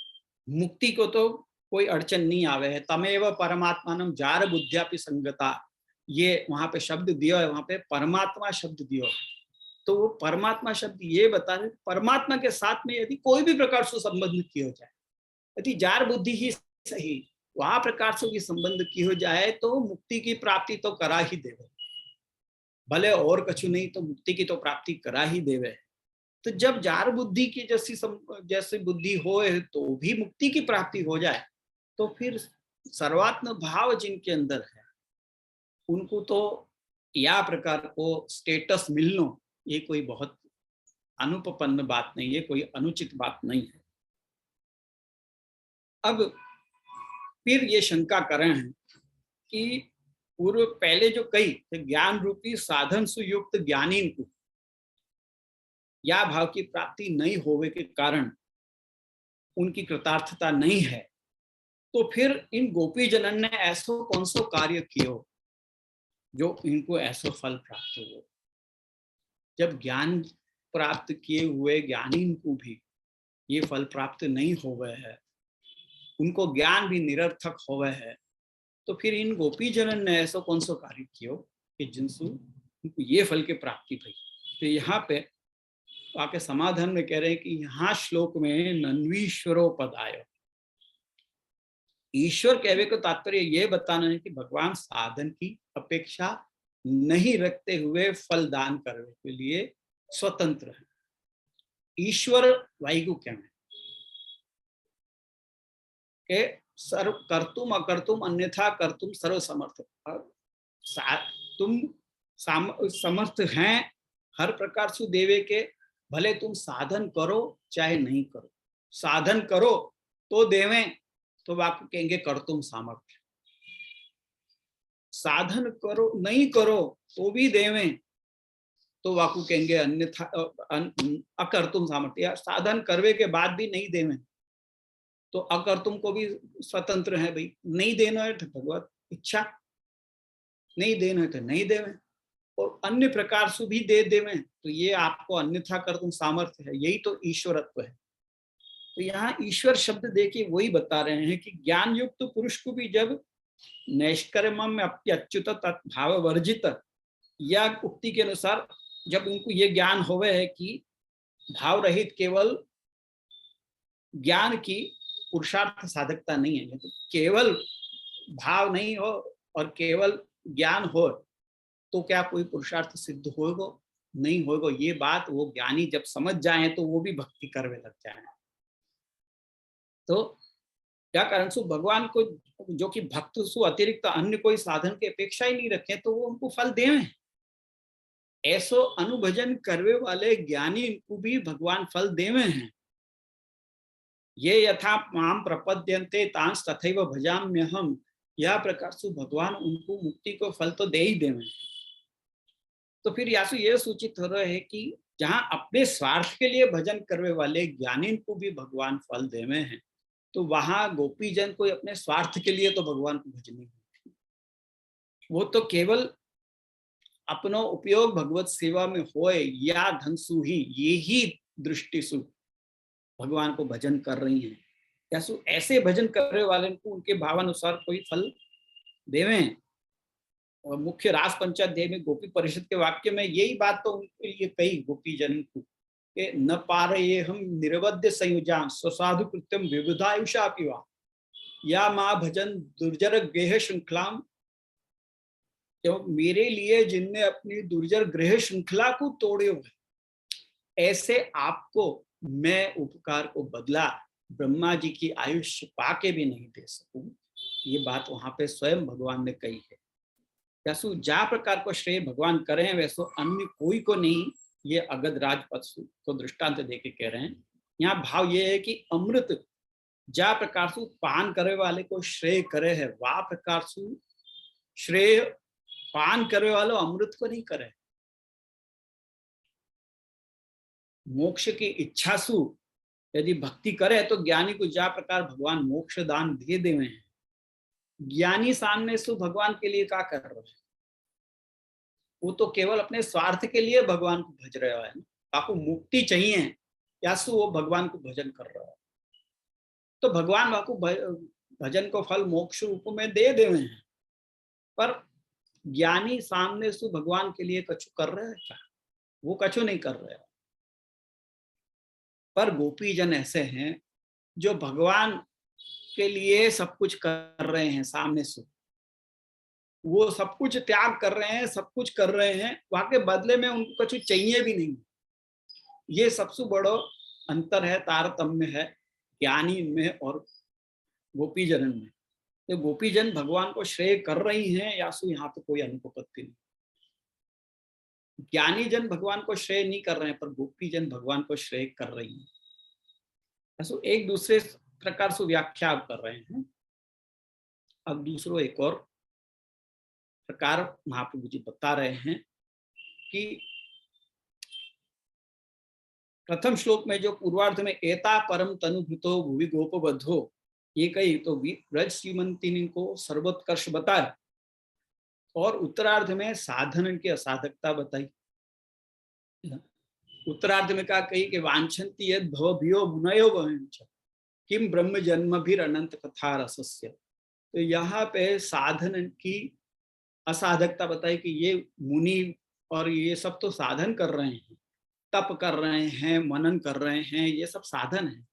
मुक्ति को तो कोई अड़चन नहीं आवे है। तमेव परमात्मानम जार बुद्धियापि संगता, ये वहां पे शब्द दियो है, वहां पे परमात्मा शब्द दियो है। तो वो परमात्मा शब्द ये बता रहे परमात्मा के साथ में यदि कोई भी प्रकार से संबंध किया जाए, यदि जार बुद्धि ही सही वहां प्रकार से भी संबंध की हो जाए तो मुक्ति की प्राप्ति तो करा ही देवे, भले और कछु नहीं तो मुक्ति की तो प्राप्ति करा ही देवे। तो जब जार बुद्धि की जैसी बुद्धि हो तो भी मुक्ति की प्राप्ति हो जाए तो फिर सर्वात्म भाव जिनके अंदर है उनको तो या प्रकार को स्टेटस मिलना ये कोई बहुत अनुपपन्न बात नहीं है, कोई अनुचित बात नहीं है। अब फिर ये शंका करें हैं कि पूर्व पहले जो कही ज्ञान रूपी साधन सुयुक्त ज्ञानी को या भाव की प्राप्ति नहीं होने के कारण उनकी कृतार्थता नहीं है, तो फिर इन गोपी जनन ने ऐसा कौन सा कार्य किया जो इनको ऐसा फल प्राप्त हो। जब ज्ञान प्राप्त किए हुए ज्ञानी को भी ये फल प्राप्त नहीं हो गए है, उनको ज्ञान भी निरर्थक हो गए है, तो फिर इन गोपी जनन ने ऐसा कौन सा कार्य किया कि जिनसे उनको ये फल की प्राप्ति भई। तो यहाँ पे आके समाधान में कह रहे हैं कि यहाँ श्लोक में नन्वीश्वरो पद आयो। ईश्वर कहने को तात्पर्य ये बताना है कि भगवान साधन की अपेक्षा नहीं रखते हुए फल दान करने के लिए स्वतंत्र है। ईश्वर वायु क्या है कि सर्व कर्तुम अकर्तुम अन्यथा कर्तुम सर्व समर्थ। तुम समर्थ हैं हर प्रकार से देवे के, भले तुम साधन करो चाहे नहीं करो। साधन करो तो देवें तो वाक्य कहेंगे कर्तुम सामर्थ्य, साधन करो नहीं करो तो भी देवें तो वाकु कहेंगे अन्यथा अकर्तुम सामर्थ्य। साधन करवे के बाद भी नहीं देवें तो अकर्तुम को भी स्वतंत्र है भाई, नहीं देना है भगवत इच्छा, नहीं देने तो नहीं देवे, और अन्य प्रकार से भी दे देवे तो ये आपको अन्यथा कर तुम सामर्थ्य है, यही तो ईश्वरत्व है। तो यहाँ ईश्वर शब्द देखिए वही बता रहे हैं कि ज्ञान युक्त तो पुरुष को भी जब नैष्कर्म अच्युत भाव वर्जित, या उक्ति के अनुसार जब उनको ये ज्ञान होवे है कि भाव रहित केवल ज्ञान की पुरुषार्थ साधकता नहीं है, तो केवल भाव नहीं हो और केवल ज्ञान हो तो क्या कोई पुरुषार्थ सिद्ध होगा? नहीं होगा। ये बात वो ज्ञानी जब समझ जाए तो वो भी भक्ति करने लग जाए। तो क्या कारण सु भगवान को जो कि भक्त सु अतिरिक्त अन्य कोई साधन की अपेक्षा ही नहीं रखे तो वो उनको फल देवे। ऐसो अनुभजन करवे वाले ज्ञानी को भी भगवान फल देवे हैं। ये यथा माम प्रपद्यन्ते तांस तथैव भजाम्यहम, यह प्रकार से भगवान उनको मुक्ति को फल तो दे ही देवे। तो फिर यासु ये सूचित हो रहा है कि जहां अपने स्वार्थ के लिए भजन करने वाले ज्ञानी को भी भगवान फल देवे हैं, तो वहां गोपी जन को अपने स्वार्थ के लिए तो भगवान को भजनी, वो तो केवल अपनो उपयोग भगवत सेवा में होए या धनसु ही, ये ही दृष्टि सु भगवान को भजन कर रही हैं। या सु ऐसे भजन करने वाले को उनके भावानुसार कोई फल देवे। और मुख्य रास पंचाध्याय में गोपी परिषद के वाक्य में यही बात तो उनके लिए कही गोपी जन को कि न पारे हम निर्वध्य संयुजान स्वसाधु कृत्यम विविधायुषा पिवा, या माँ भजन दुर्जर गेह श्रृंखलाम, क्यों मेरे लिए जिनने अपनी दुर्जर गृह श्रृंखला को तोड़े हुए, ऐसे आपको मैं उपकार को बदला ब्रह्मा जी की आयुष्य पाके भी नहीं दे सकूं। ये बात वहां पे स्वयं भगवान ने कही है। जैसु जा प्रकार को श्रेय भगवान करें वैसो अन्य कोई को नहीं, ये अगध राजपथ को दृष्टांत देके कह रहे हैं। यहाँ भाव ये है कि अमृत जा प्रकार से पान करे वाले को श्रेय करे है, वह प्रकार से श्रेय पान करे वालों अमृत को नहीं करे। मोक्ष की इच्छा सु यदि भक्ति करे तो ज्ञानी को जा प्रकार भगवान मोक्ष दान दे देवे हैं। ज्ञानी सामने सु भगवान के लिए क्या कर रहे हैं? वो तो केवल अपने स्वार्थ के लिए भगवान को भज रहे है। आपको मुक्ति चाहिए या सु वो भगवान को भजन कर रहा है, तो भगवान आपको भजन को फल मोक्ष रूप में दे देवे हैं। पर ज्ञानी सामने सु भगवान के लिए कछु कर रहे हैं क्या? वो कछु नहीं कर रहे हैं। पर गोपी जन ऐसे हैं जो भगवान के लिए सब कुछ कर रहे हैं, सामने से वो सब कुछ त्याग कर रहे हैं, सब कुछ कर रहे हैं, वहां के बदले में उनको कुछ चाहिए भी नहीं। ये सबसे बड़ा अंतर है, तारतम्य है ज्ञानी में और गोपी जनन में। तो गोपी जन भगवान को श्रेय कर रही हैं या सु यहाँ पे कोई अनुपपत्ति नहीं। ज्ञानी जन भगवान को श्रेय नहीं कर रहे हैं, पर गोपी जन भगवान को श्रेय कर रही हैं। ऐसो एक दूसरे प्रकार से व्याख्या कर रहे हैं। अब दूसरो एक और प्रकार महाप्रभु जी बता रहे हैं कि प्रथम श्लोक में जो पूर्वार्ध में एता परम तनुभृतो भुवि गोपबद्धो, ये कही तो व्रज श्रीमंती को सर्वोत्कर्ष बताया, और उत्तरार्ध में साधन की असाधकता बताई। उत्तरार्ध में क्या कही कि वांछन्ति यद भवभियो मुनयो वहंच किम ब्रह्म जन्म भी अनंत कथा रसस्य। तो यहाँ पे साधन की असाधकता बताई कि ये मुनि और ये सब तो साधन कर रहे हैं, तप कर रहे हैं, मनन कर रहे हैं, ये सब साधन है।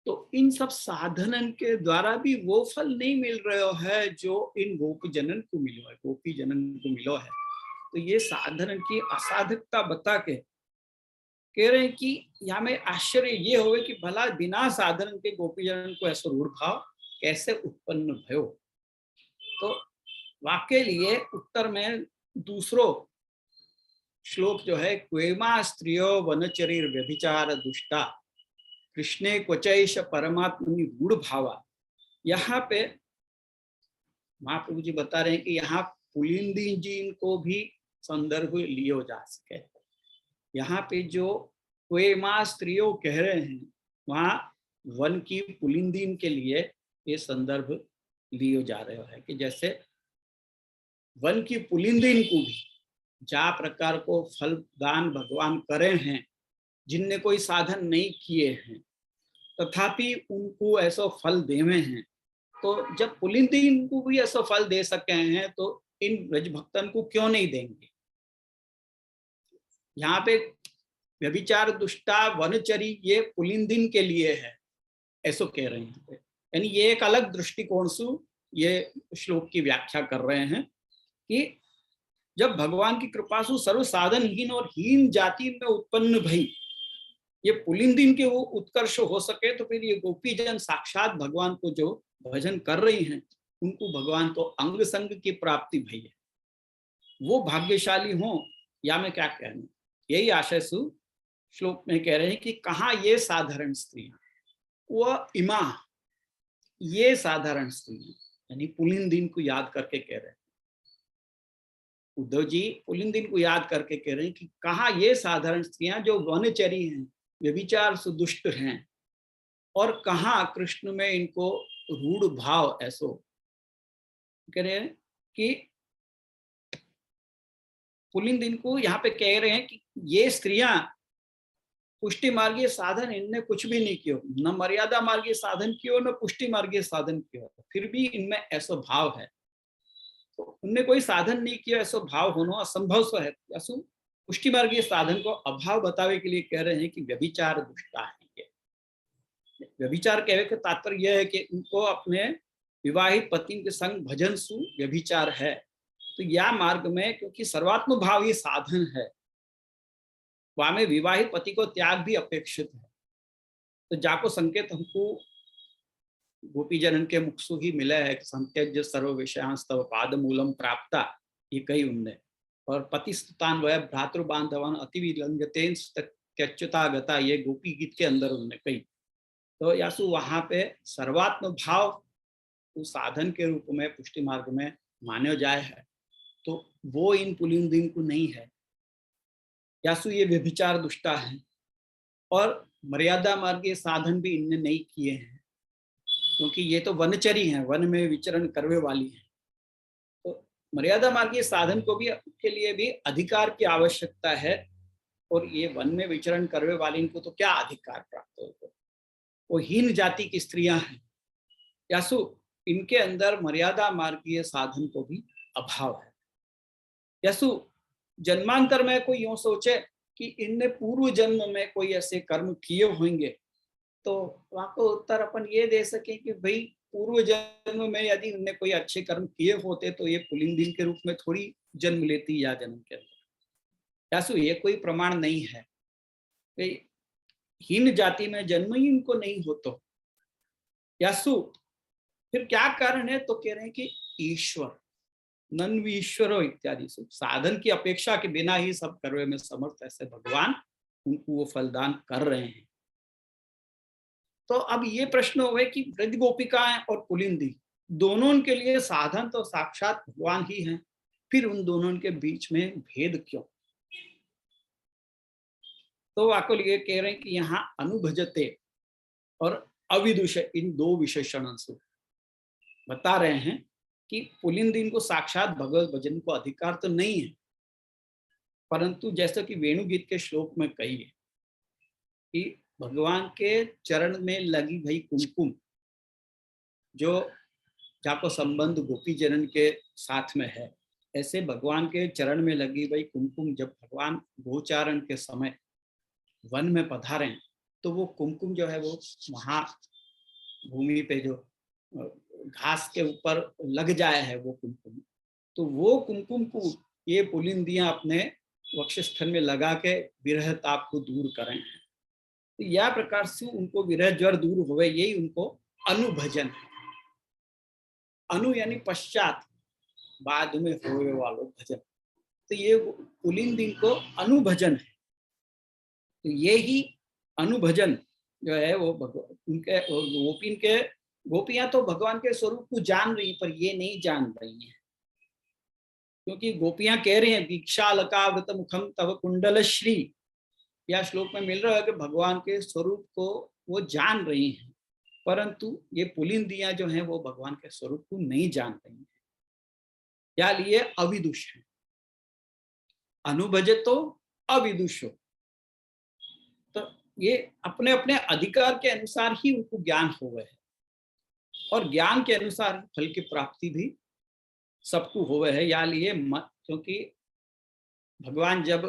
तो इन सब साधन के द्वारा भी वो फल नहीं मिल रहा है जो इन गोपी जनन को मिलो है, गोपी जनन को मिलो है। तो ये साधन की असाधकता बता के कह रहे हैं कि यहाँ में आश्चर्य ये होवे कि भला बिना साधन के गोपी जनन को ऐसा रूढ़ भाव कैसे उत्पन्न भयो। तो वाक्य लिए उत्तर में दूसरो श्लोक जो है, क्वेमा स्त्रियो वनचरीर व्यभिचार दुष्टा कृष्णे क्वचैष परमात्मनि रूढ़ भावा। यहाँ पे महाप्रभु जी बता रहे हैं कि यहाँ पुलिंदी जी को भी संदर्भ लियो जा सके। यहाँ पे जो क्वेमा स्त्रियों कह रहे हैं वहाँ वन की पुलिंदीन के लिए ये संदर्भ लियो जा रहे हैं कि जैसे वन की पुलिंदिन को भी जा प्रकार को फल दान भगवान करे हैं, जिनने कोई साधन नहीं किए हैं, तथापि उनको ऐसा फल देवे हैं। तो जब पुलिंदिन को भी ऐसा फल दे सके हैं, तो इन ब्रज भक्तन को क्यों नहीं देंगे। यहाँ पे व्यभिचार दुष्टा वनचरी ये पुलिंदिन के लिए है, ऐसा कह रहे हैं। यानी ये एक अलग दृष्टिकोण से ये श्लोक की व्याख्या कर रहे हैं कि जब भगवान की कृपा से सर्व साधनहीन और हीन जाति में उत्पन्न भई ये पुलिंदिन के वो उत्कर्ष हो सके, तो फिर ये गोपी जन साक्षात भगवान को जो भजन कर रही हैं, उनको भगवान को अंग संग की प्राप्ति भई है, वो भाग्यशाली हो। या मैं क्या कहूं, यही आशय से श्लोक में कह रहे हैं कि कहाँ ये साधारण स्त्रियां, वह इमा ये साधारण स्त्रियां, यानी पुलिंदिन को याद करके कह रहे हैं। उद्धव जी पुलिंदिन को याद करके कह रहे हैं कि कहाँ ये साधारण स्त्रियां जो वनचरी हैं, व्यभिचार से दुष्ट हैं, और कहाँ कृष्ण में इनको रूढ़ भाव ऐसो। कह रहे हैं कि पुलिंदिन को यहाँ पे कह रहे हैं कि ये स्त्रियां पुष्टि मार्गीय साधन इनने कुछ भी नहीं किया, न मर्यादा मार्गीय साधन किया न पुष्टि मार्गीय साधन किया, फिर भी इनमें ऐसा भाव है। तो उनने कोई साधन नहीं किया, ऐसा भाव होना असंभव सो है। असु पुष्टि मार्गीय साधन को अभाव बतावे के लिए कह रहे हैं कि व्यभिचार दुष्टा है। ये व्यभिचार कहने का तात्पर्य यह है कि उनको अपने विवाहित पति के संग भजन सु व्यभिचार है। तो यह मार्ग में क्योंकि सर्वात्म भाव ये साधन है, वहां में विवाहित पति को त्याग भी अपेक्षित है। तो जाको संकेत हमको गोपी जनन के मुख से ही मिला है कि संत्यज्य सर्व विषयांस्तव पाद मूलम प्राप्ता, ये कही उनने। और पति स्तुतान वह भ्रातृ बांधवान अति विलंघतेन त्यच्युता गता, ये गोपी गीत के अंदर उनने कही। तो यासु वहां पे सर्वात्म भाव उस साधन के रूप में पुष्टि मार्ग में मान्य जाए है, तो वो इन पुलिंदिन को नहीं है। यासु ये व्यभिचार दुष्टा है, और मर्यादा मार्गीय साधन भी इनने नहीं किए हैं, क्योंकि ये तो वनचरी हैं, वन में विचरण करने वाली हैं। तो मर्यादा मार्गीय साधन को भी के लिए भी अधिकार की आवश्यकता है, और ये वन में विचरण करने वाली इनको तो क्या अधिकार प्राप्त होगा। वो हीन जाति की स्त्रियां हैं, यासु इनके अंदर मर्यादा मार्गीय साधन को भी अभाव है। यासु जन्मांतर में कोई यूं सोचे कि इनने पूर्व जन्म में कोई ऐसे कर्म किए होंगे, तो वहां को उत्तर अपन ये दे सके कि भाई पूर्व जन्म में यदि इनने कोई अच्छे कर्म किए होते तो ये पुलिंदिन के रूप में थोड़ी जन्म लेती या जन्म के अंदर। यासु ये कोई प्रमाण नहीं है, हीन जाति में जन्म ही इनको नहीं हो। तो यासु फिर क्या कारण है, तो कह रहे हैं कि ईश्वर नन्वीश्वरो इत्यादि से साधन की अपेक्षा के बिना ही सब करने में समर्थ ऐसे भगवान उनको वो फलदान कर रहे हैं। तो अब ये प्रश्न हुए कि ब्रज गोपिकाएं और पुलिंदी दोनों के लिए साधन तो साक्षात भगवान ही हैं, फिर उन दोनों के बीच में भेद क्यों। तो वाकुल ये कह रहे हैं कि यहाँ अनुभजते और अविदुष इन दो विशेषणों से बता रहे हैं कि पुलिंदिन को साक्षात भगवत भजन को अधिकार तो नहीं है, परंतु जैसा कि वेणुगीत के श्लोक में कही है कि भगवान के चरण में लगी भई कुमकुम, जो जाको संबंध गोपी जनन के साथ में है, ऐसे भगवान के चरण में लगी भई कुमकुम जब भगवान गोचारण के समय वन में पधारे, तो वो कुमकुम जो है वो वहां भूमि पे जो घास के ऊपर लग जाए है वो कुमकुम, तो वो कुमकुम को ये पुलिंदियां अपने वक्षस्थल में लगा के विरह ताप को दूर करें। तो यह प्रकार से उनको विरह ज्वर दूर होवे, यही उनको अनुभजन है। अनु यानी पश्चात, बाद में होवे वालों भजन, तो ये पुलिंदिन को अनुभजन है। तो ये ही अनुभजन जो है वो उनके गोपीन के गोपियां तो भगवान के स्वरूप को जान रही, पर ये नहीं जान रही हैं, क्योंकि गोपियां कह रही हैं दीक्षालकावृत मुखम तव कुंडल श्री, या श्लोक में मिल रहा है कि भगवान के स्वरूप को वो जान रही हैं, परंतु ये पुलिंदियां जो हैं वो भगवान के स्वरूप को नहीं जान रही हैं। या लिए अविदुष है। अनुभजतो अविदुषो, तो ये अपने अपने अधिकार के अनुसार ही उनको ज्ञान हो गए है, और ज्ञान के अनुसार फल की प्राप्ति भी सबको हो गए है। या लिए क्योंकि भगवान जब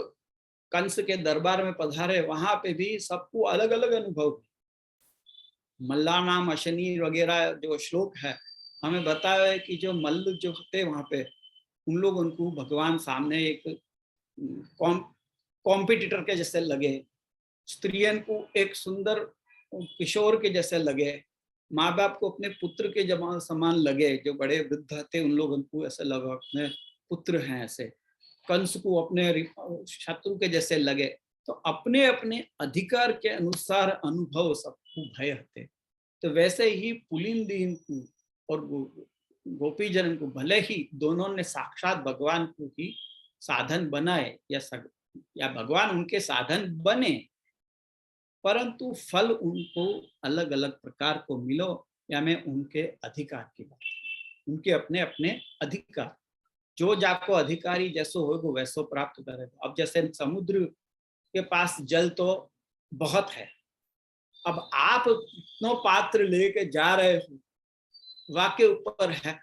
कंस के दरबार में पधारे, वहां पे भी सबको अलग अलग अनुभव हुए। मल्लानाम अशनी वगैरह जो श्लोक है हमें बताया है कि जो मल्ल जो थे वहां पे, उन लोग उनको भगवान सामने एक कॉम्पिटिटर के जैसे लगे, स्त्रियन को एक सुंदर किशोर के जैसे लगे, माँ बाप को अपने पुत्र के समान लगे, जो बड़े वृद्ध थे उन लोग उनको ऐसे लगा अपने पुत्र हैं ऐसे, कंस को अपने शत्रु के जैसे लगे। तो अपने अपने अधिकार के अनुसार अनुभव सबको भय थे। तो वैसे ही पुलिंदीन को और गोपी जन को भले ही दोनों ने साक्षात भगवान को ही साधन बनाए या भगवान उनके साधन बने, परंतु फल उनको अलग अलग प्रकार को मिलो, या मैं उनके अधिकार की बात, उनके अपने अपने अधिकार, जो जाको अधिकारी जैसो होगा वैसो प्राप्त करेगा। अब जैसे समुद्र के पास जल तो बहुत है, अब आप नो पात्र लेके जा रहे हो, वाके ऊपर है।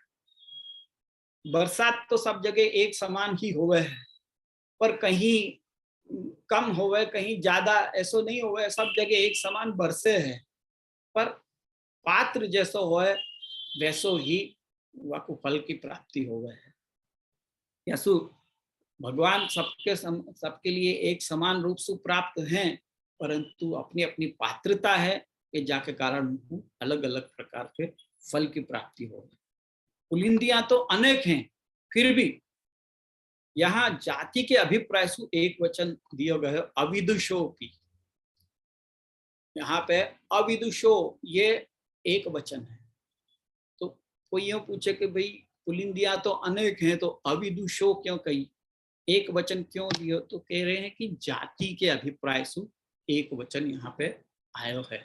बरसात तो सब जगह एक समान ही हो गए है, पर कहीं कम हो गए कहीं ज्यादा, ऐसो नहीं हो गए, सब जगह एक समान बरसे है। पर पात्र जैसो होए वैसो ही वाको फल की प्राप्ति हो गए है। यसु भगवान सबके लिए एक समान रूप से प्राप्त हैं, परंतु अपनी अपनी पात्रता है कि जाके कारण उनको अलग अलग प्रकार के फल की प्राप्ति हो। पुलिंदियां तो अनेक हैं, फिर भी यहाँ जाति के अभिप्राय से एक वचन दिया गया है, अविदुषो की। यहाँ पे अविदुषो ये एक वचन है। तो कोई यूं पूछे कि भाई पुलिंदियां तो अनेक हैं, तो अविदुषो क्यों कही, एक वचन क्यों दियो? तो कह रहे हैं कि जाति के अभिप्राय से एक वचन यहाँ पे आयो है।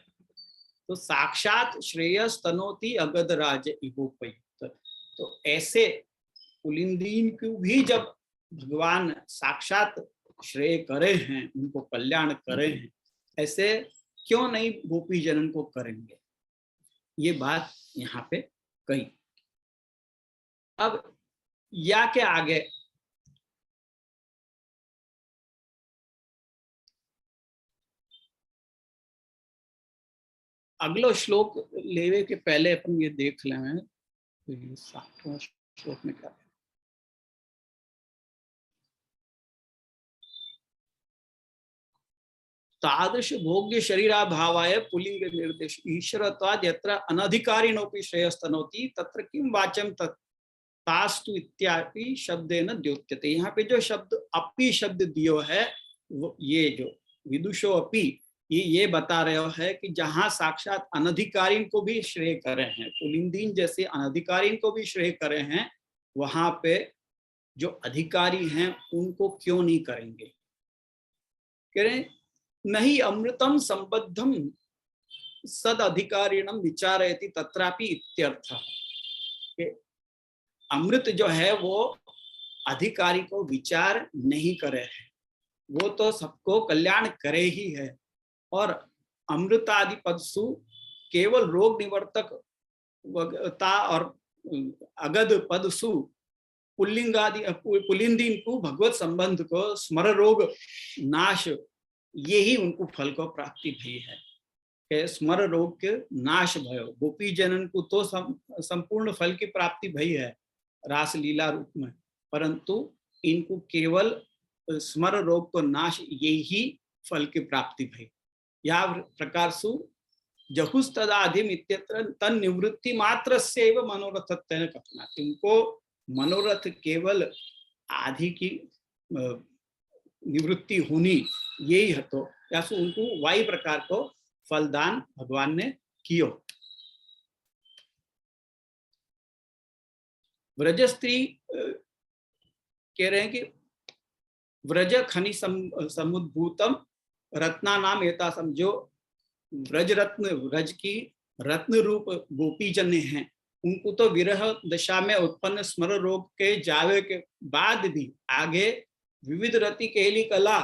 तो साक्षात श्रेयस तनोति अगध राज इवोपयुक्त, तो ऐसे पुलिंदीन को भी जब भगवान साक्षात श्रेय करे हैं, उनको कल्याण करे हैं, ऐसे क्यों नहीं गोपी जनन को करेंगे, ये बात यहाँ पे कही। अब या के आगे अगलो श्लोक लेवे के पहले अपन ये देख लें, तो ये 60वां श्लोक में क्या है। तादृश भोग्य शरीराभावाय पुलिंग निर्देश ईश्वरत्वाद यत्र अनधिकारिणोपि श्रेयस्तनोति तत्र किम वाच्यम तास्तु इत्यादि शब्देन द्योत्यते। यहाँ पे जो शब्द अपि शब्द दियो है, वो ये जो विदुषो अपि, ये बता रहे है कि जहाँ साक्षात अनधिकारी को भी श्रेय करे हैं, पुलिंदीन जैसे अनधिकारी को भी श्रेय करे हैं, वहां पे जो अधिकारी हैं उनको क्यों नहीं करेंगे? कह रहे नहीं अमृतम संबद्धम सद अधिकारिणम विचारयति तत्रापि इत्यर्थ। अमृत जो है वो अधिकारी को विचार नहीं करे है, वो तो सबको कल्याण करे ही है। और अमृतादि पदसु केवल रोग निवर्तकता और अगध पदसु पुलिंदीन को भगवत संबंध को स्मर रोग नाश, यही उनको फल को प्राप्ति भई है। स्मर रोग के नाश भयो, गोपी जनन को तो संपूर्ण फल की प्राप्ति भई है रास लीला रूप में, परंतु इनको केवल स्मर रोग को नाश, यही फल की प्राप्ति भई। या प्रकार सु जहुस्तदाधिम इत्यत्र तन निवृत्ति मात्र से मनोरथत्वेन कथनाति। उनको मनोरथ केवल आधि की निवृत्ति होनी, यही है। तो या उनको वायु प्रकार को फलदान भगवान ने कियो। व्रज स्त्री कह रहे हैं कि व्रज खनि समुद्भूतम रत्ना नाम एता समझो, व्रज रत्न, व्रज की रत्न रूप गोपी जन हैं, उनको तो विरह दशा में उत्पन्न स्मर रोग के जावे के बाद भी आगे विविध रति केली कला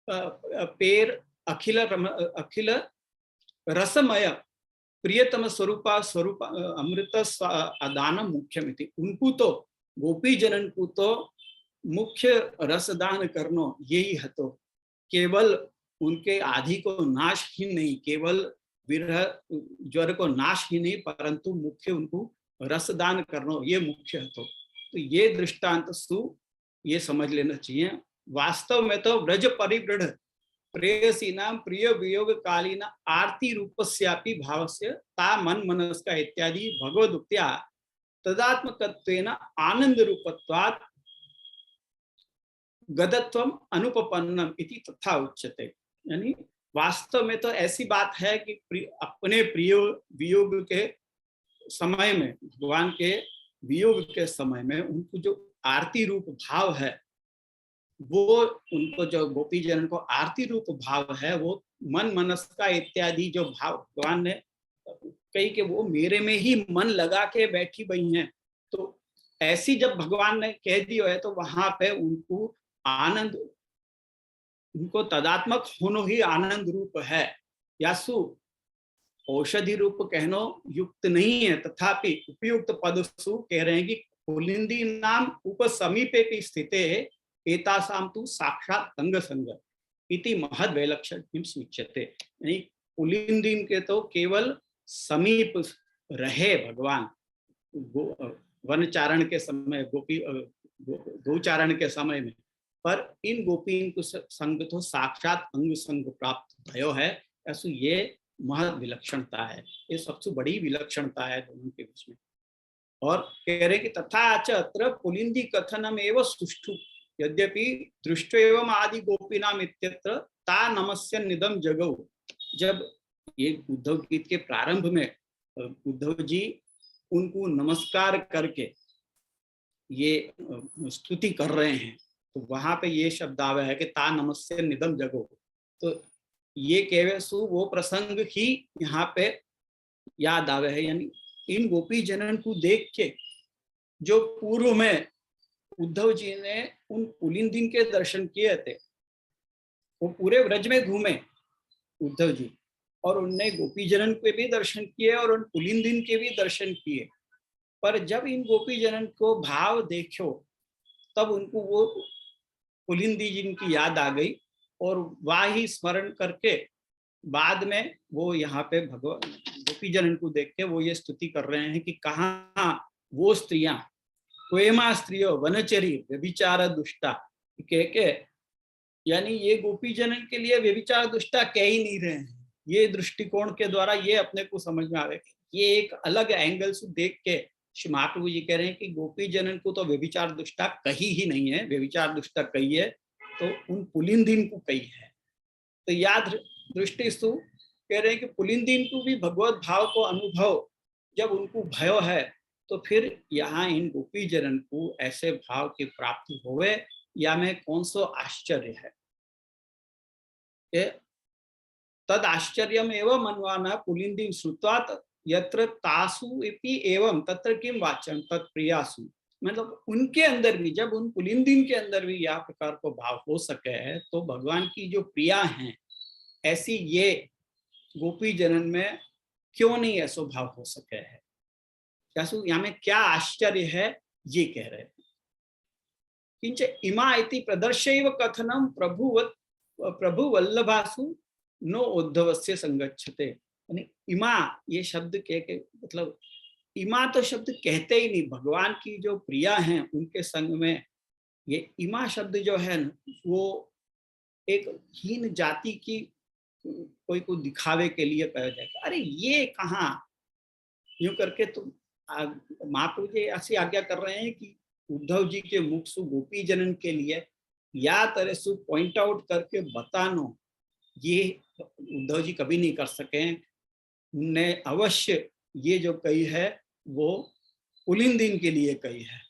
पेर अखिल रसमय प्रियतम स्वरूप अमृत दान मुख्यमिति। उनको तो गोपी जनन को तो मुख्य रसदान करनो यही है। तो केवल उनके आदि को नाश ही नहीं, केवल विरह ज्वर को नाश ही नहीं, परंतु मुख्य उनको रसदान करनो ये मुख्य है। तो ये दृष्टांत सु ये समझ लेना चाहिए। वास्तव में तो व्रज परिवृढ़ प्रेयसीनां प्रिय वियोग कालीन आरती रूपस्यापि भावस्य ता मन मनस्का इत्यादि भगवदुक्त्या तदात्मकत्वेन आनंद रूपत्वात् गदत्वम अनुपपन्नम इति तथा उच्यते। यानी वास्तव में तो ऐसी बात है कि अपने प्रिय वियोग के समय में, भगवान के वियोग के समय में उनको जो आरती रूप भाव है, वो उनको जो गोपी जन को आरती रूप भाव है, वो मन मनस्का इत्यादि जो भाव भगवान ने कही कि वो मेरे में ही मन लगा के बैठी हुई हैं। तो ऐसी जब भगवान ने कह दिया है, तो वहां पे उनको आनंद, उनको तदात्मक होनो ही आनंद रूप है। यासु औषधि रूप कहनो युक्त नहीं है, तथापि उपयुक्त पद सु कह रहे हैं कि पुलिंदी नाम उपसमीपे की स्थिते एतासाम तु साक्षात अंग संग इति महद वैलक्षण्यम सूच्यते। यानी पुलिंदीन के तो केवल समीप रहे भगवान वनचारण के समय, गोचारण के समय में, पर इन गोपी को संग तो साक्षात अंग संग प्राप्त भयो है। ऐसा ये महद विलक्षणता है, ये सबसे बड़ी विलक्षणता है दोनों के बीच में। और कह रहे कि तथा च अत्र पुलिंदी कथनम एव सुष्ठु यद्यपि दृष्टो एवं आदि गोपीनाम इत्यत्र ता नमस्य निदम जगौ। जब ये उद्धव गीत के प्रारंभ में उद्धव जी उनको नमस्कार करके ये स्तुति कर रहे हैं, तो वहां पे ये शब्द आवे है कि ता नमस्य निदम जगो। तो ये केवल सु वो प्रसंग ही यहाँ पे याद आवे है। यानी इन गोपी जनन को देख के जो पूर्व में उद्धव जी ने उन पुलिंदीन के दर्शन किए थे, वो पूरे व्रज में घूमे उद्धव जी, और उनने गोपी जनन के भी दर्शन किए और उन पुलिंदीन के भी दर्शन किए। पर जब इन गोपी जनन को भाव देखो, तब उनको वो पुलिंदी जी की याद आ गई, और वह ही स्मरण करके बाद में वो यहाँ पे भगवान गोपी जनन को देख के वो ये स्तुति कर रहे हैं कि कहाँ वो स्त्रियां, क्वेमा स्त्रियों वनचरी व्यभिचार दुष्टा कह के, यानी ये गोपी जनन के लिए व्यभिचार दुष्टा कह ही नहीं रहे हैं। ये दृष्टिकोण के द्वारा ये अपने को समझ में आवे, ये एक अलग एंगल से देख के श्री महाप्रभु जी कह रहे हैं कि गोपी जनन को तो व्यभिचार दुष्टा कही ही नहीं है, व्यभिचार दुष्टा कही है तो उन पुलिंदीन को कही है। तो याद दृष्टि से कह रहे हैं कि पुलिंदीन को भी भगवत भाव को अनुभव जब उनको भयो है, तो फिर यहाँ इन गोपी जनन को ऐसे भाव की प्राप्ति होवे, या में कौन सो आश्चर्य है। तद आश्चर्यम एवं मनवाना पुलिंदीन श्रुत्वा यत्र तासु इति एवं तत्र किम वाच्यम तत्प्रियासु। मतलब उनके अंदर भी, जब उन पुलिंदीन के अंदर भी यह प्रकार को भाव हो सके है, तो भगवान की जो प्रिया हैं ऐसी ये गोपी जनन में क्यों नहीं ऐसा भाव हो सके है। यहाँ में क्या आश्चर्य है ये कह रहे हैं। किंच इमा इति प्रदर्शैव कथनम प्रभु वल्लभासु नो उद्धवस्य संगच्छते। यानी इमा ये शब्द के मतलब इमा तो शब्द कहते ही नहीं, भगवान की जो प्रिया हैं उनके संग में ये इमा शब्द जो है वो एक हीन जाति की कोई को दिखावे के लिए कहा जाएगा। अरे ये कहाँ यूं करके तो महाप्रभु जी ऐसी आज्ञा कर रहे हैं कि उद्धव जी के मुख से गोपी जनन के लिए या तरह से पॉइंट आउट करके बतानो, ये उद्धव जी कभी नहीं कर सके। उनने अवश्य ये जो कही है वो पुलिंदीन के लिए कही है।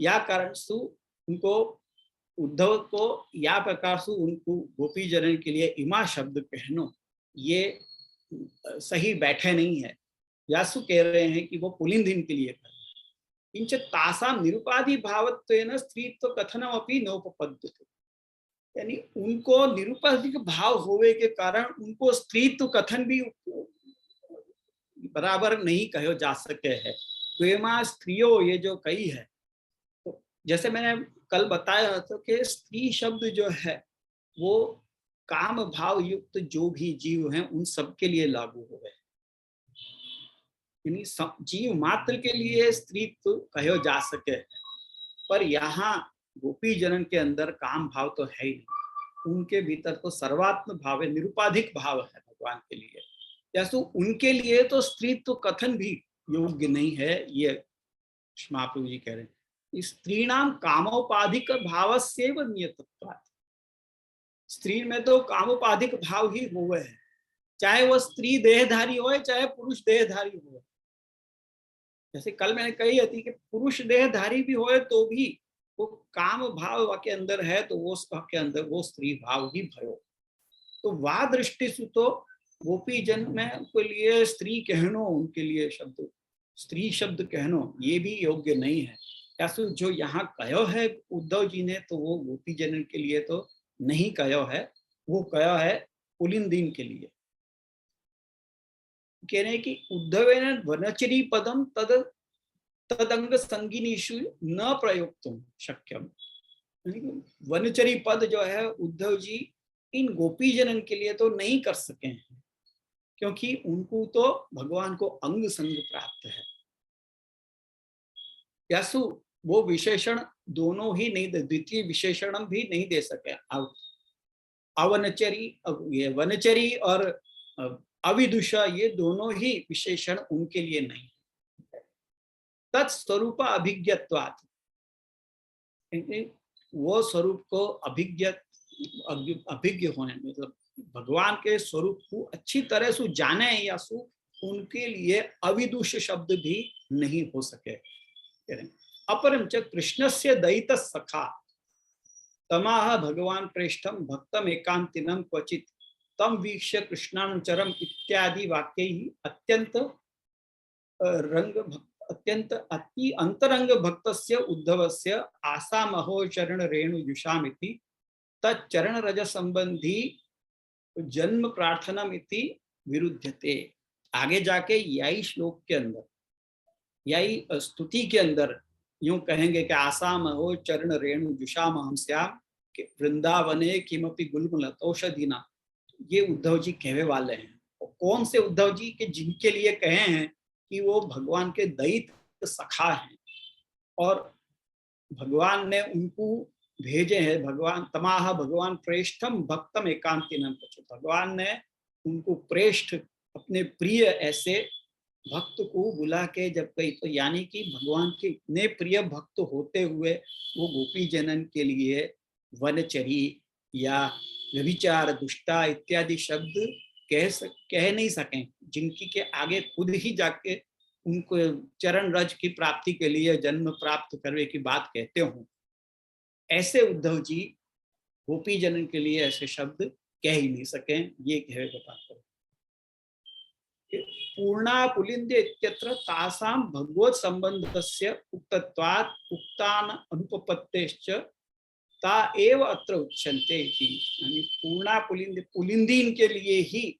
या कारण से उनको उद्धव को या प्रकार से उनको गोपी जनन के लिए इमा शब्द कहनो ये सही बैठे नहीं है। व्यासु कह रहे हैं कि वो पुलिंग के लिए कर, किंच तासाम निरुपाधि भावत्वेन स्त्रीत्व कथनम अपि नोपपद्यते, यानी उनको निरुपाधिक भाव होवे के कारण उनको स्त्रीत्व कथन भी बराबर नहीं कहो जा सके है। प्रेमा स्त्रियो ये जो कही है, तो जैसे मैंने कल बताया था कि स्त्री शब्द जो है वो काम भाव युक्त जो भी जीव हैं उन सब के लिए लागू हो गए, यानी जीव मात्र के लिए स्त्रीत्व कहो जा सके। पर यहाँ गोपी जनन के अंदर काम भाव तो है ही नहीं, उनके भीतर तो सर्वात्म भाव है, निरुपाधिक भाव है भगवान के लिए। जैसे उनके लिए तो स्त्रीत्व कथन भी योग्य नहीं है, ये महाप्रभु जी कह रहे हैं। स्त्रीणाम कामोपाधिक भाव से नियतत्वात्, स्त्री में तो कामोपाधिक भाव ही हुए है, चाहे वह स्त्री देहधारी हो चाहे पुरुष देहधारी हो। जैसे कल मैंने कही थी कि पुरुष देहधारी भी होए तो भी वो काम भाव के अंदर है, तो वो के अंदर वो स्त्री भाव ही भयो। तो वाह दृष्टि से तो गोपी जन में के लिए स्त्री कहनो, उनके लिए शब्द स्त्री शब्द कहनो ये भी योग्य नहीं है। ऐसा जो यहाँ कहो है उद्धव जी ने, तो वो गोपी जन के लिए तो नहीं कहो है, वो कहो है पुलिंदीन के लिए। कह रहे हैं कि उद्धवेन वनचरी पदम तद तदंग संगिनीषु न प्रयुक्तुम शक्यम, वनचरी पद जो है उद्धव जी इन गोपी जनन के लिए तो नहीं कर सके हैं, क्योंकि उनको तो भगवान को अंग संग प्राप्त है। यासु वो विशेषण दोनों ही नहीं दे, द्वितीय विशेषण भी नहीं दे सके। अवनचरी, ये वनचरी और अविदुषा ये दोनों ही विशेषण उनके लिए नहीं। तत्स्वरूप अभिज्ञत्वात्, वो स्वरूप को अभिज्ञ होने, मतलब भगवान के स्वरूप को अच्छी तरह से जाने या सु उनके लिए अविदुष शब्द भी नहीं हो सके। अपरम च कृष्णस्य दयित सखा तमाह भगवान प्रेष्ठम भक्तम एकांतिनम क्वचित तम वीक्ष्य कृष्णानुचरम इत्यादि वाक्य ही अत्यंत अति अंतरंग भक्तस्य उद्धवस्य आसामहो चरण रेणु युषामिति तच्चरण रज संबंधी जन्म प्रार्थना मिति विरुद्धते। आगे जाके यही श्लोक के अंदर, यही स्तुति के अंदर यूं कहेंगे कि आसामहो चरण रेणु जुषाम हम श्याम के वृंदावने किमपि गुलमुलतौषधीना, ये उद्धव जी कहने वाले हैं। कौन से उद्धव जी के जिनके लिए कहे हैं कि वो भगवान के दैत सखा हैं और भगवान ने उनको भेजे हैं। भगवान तमाह भगवान प्रेष्ठम भक्तम एकांतिनम, भगवान ने उनको प्रेष्ठ अपने प्रिय ऐसे भक्त को बुला के जब गई, तो यानी कि भगवान के इतने प्रिय भक्त होते हुए वो गोपी जनन के लिए वनचरी या व्यभिचार दुष्टा इत्यादि शब्द कह नहीं सकें, जिनकी के आगे खुद ही जाके उनको चरण रज की प्राप्ति के लिए जन्म प्राप्त करने की बात कहते हो, ऐसे उद्धव जी गोपी जनन के लिए ऐसे शब्द कह ही नहीं सके। ये कहे बताते पूर्णा पुलिंदे इत्यत्र तासाम भगवत संबंधस्य उक्तत्वात् उक्तान अनुपपत्तेश्च ता एव अत्र उच्यन्ते ही, यानी पूर्णा पुलिंद पुलिंदीन के लिए ही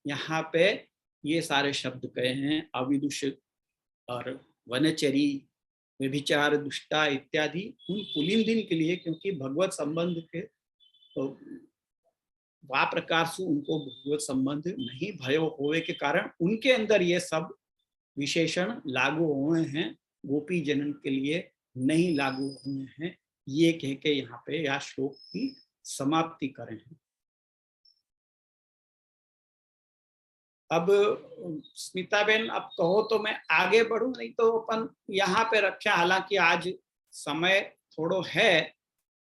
यहाँ पे ये सारे शब्द कहे हैं, अविदुष और वनचरी व्यभिचार दुष्टा इत्यादि उन पुलिंदीन के लिए, क्योंकि भगवत संबंध के तो वा प्रकार से उनको भगवत संबंध नहीं भयो होवे के कारण उनके अंदर ये सब विशेषण लागू हुए हैं, गोपी जनन के लिए नहीं लागू हुए हैं। ये कह के यहाँ पे यह श्लोक की समाप्ति करें। अब स्मिता बेन अब कहो तो मैं आगे बढ़ूं, नहीं तो अपन यहाँ पे रखे। हालांकि आज समय थोड़ो है,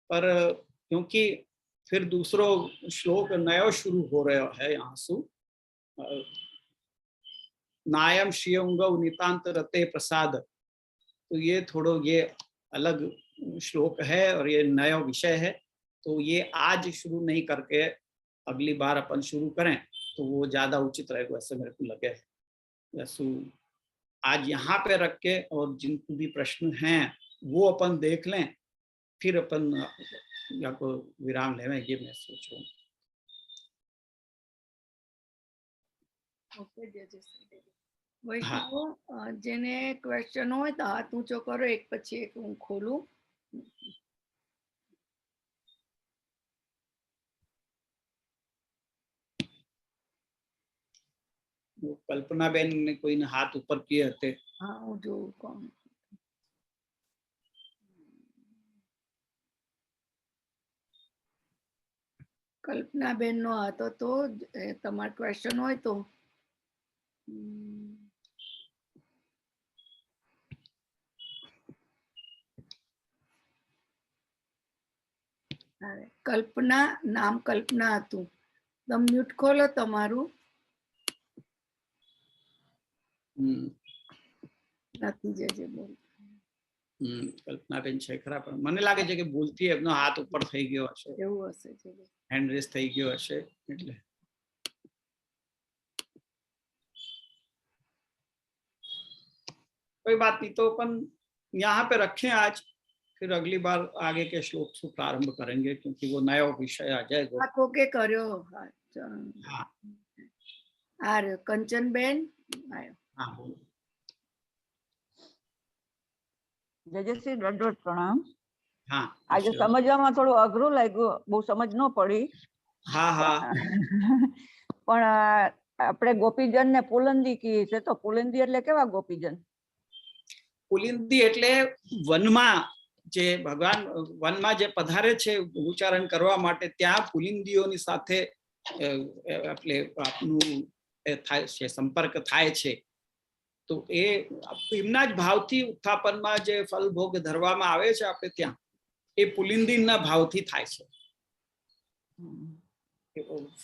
पर क्योंकि फिर दूसरो श्लोक नयो शुरू हो रहा है यहाँ से, नायम श्रियंग नितांत रते प्रसाद, तो ये थोड़ो ये अलग श्लोक है और ये नया विषय है, तो ये आज शुरू नहीं करके अगली बार अपन शुरू करें तो वो ज्यादा उचित रहेगा, ऐसे मेरे को लगे। आज यहाँ पे रख के और जिनको भी प्रश्न हैं वो अपन देख लें, फिर अपन या को विराम लेवे, ये मैं सोच रहा हूँ। ઓકે જયશ્રી. હા, વૈષ્ણવ જેને ક્વેશ્ચન હોય તો હાથ ઊંચો કરો, એક પછી એક હું ખોલું. કલ્પનાબેન ને કોઈને હાથ ઉપર કિए હતે. હા હું જોઉં કોણ. કલ્પનાબેન નો હતો તો તમારો ક્વેશ્ચન હોય તો કલ્પના, નામ કલ્પના હતું. તમે મ્યુટ ખોલો તમારું. નથી જજે બોલ. કલ્પનાબેન છે ખરા, પણ મને લાગે છે કે ભૂલથી એમનો હાથ ઉપર થઈ ગયો હશે, એવું હશે, હેન્ડ રેસ થઈ ગયો હશે. એટલે कोई बात नहीं, तो अपन यहाँ पे रखें आज, फिर अगली बार आगे के श्लोक से प्रारंभ करेंगे, क्योंकि वो नया विषय आ जाएगा. आखो के करो. हाँ, आ रहे कंचन बेन आयो. हाँ बोलो. જયશ્રી દંડવત પ્રણામ. हाँ, આજે સમજવામાં થોડું અઘરું લાગ્યું, બહુ સમજ ન પડી. हाँ हाँ, પણ આપણે ગોપીજન ને પુલંદી કહીએ છે, તો પુલંદી એટલે કેવા ગોપીજન? પુલિંદી એટલે વનમાં જે ભગવાન વનમાં જે પધારે છે ઉચ્ચારણ કરવા માટે, ત્યાં પુલિંદીઓની સાથે એટલે આપનું થાય છે, સંપર્ક થાય છે. તો એ એમના જ ભાવથી ઉત્થાપનમાં જે ફલ ભોગ ધરવામાં આવે છે આપણે ત્યાં, એ પુલિંદીના ભાવથી થાય છે.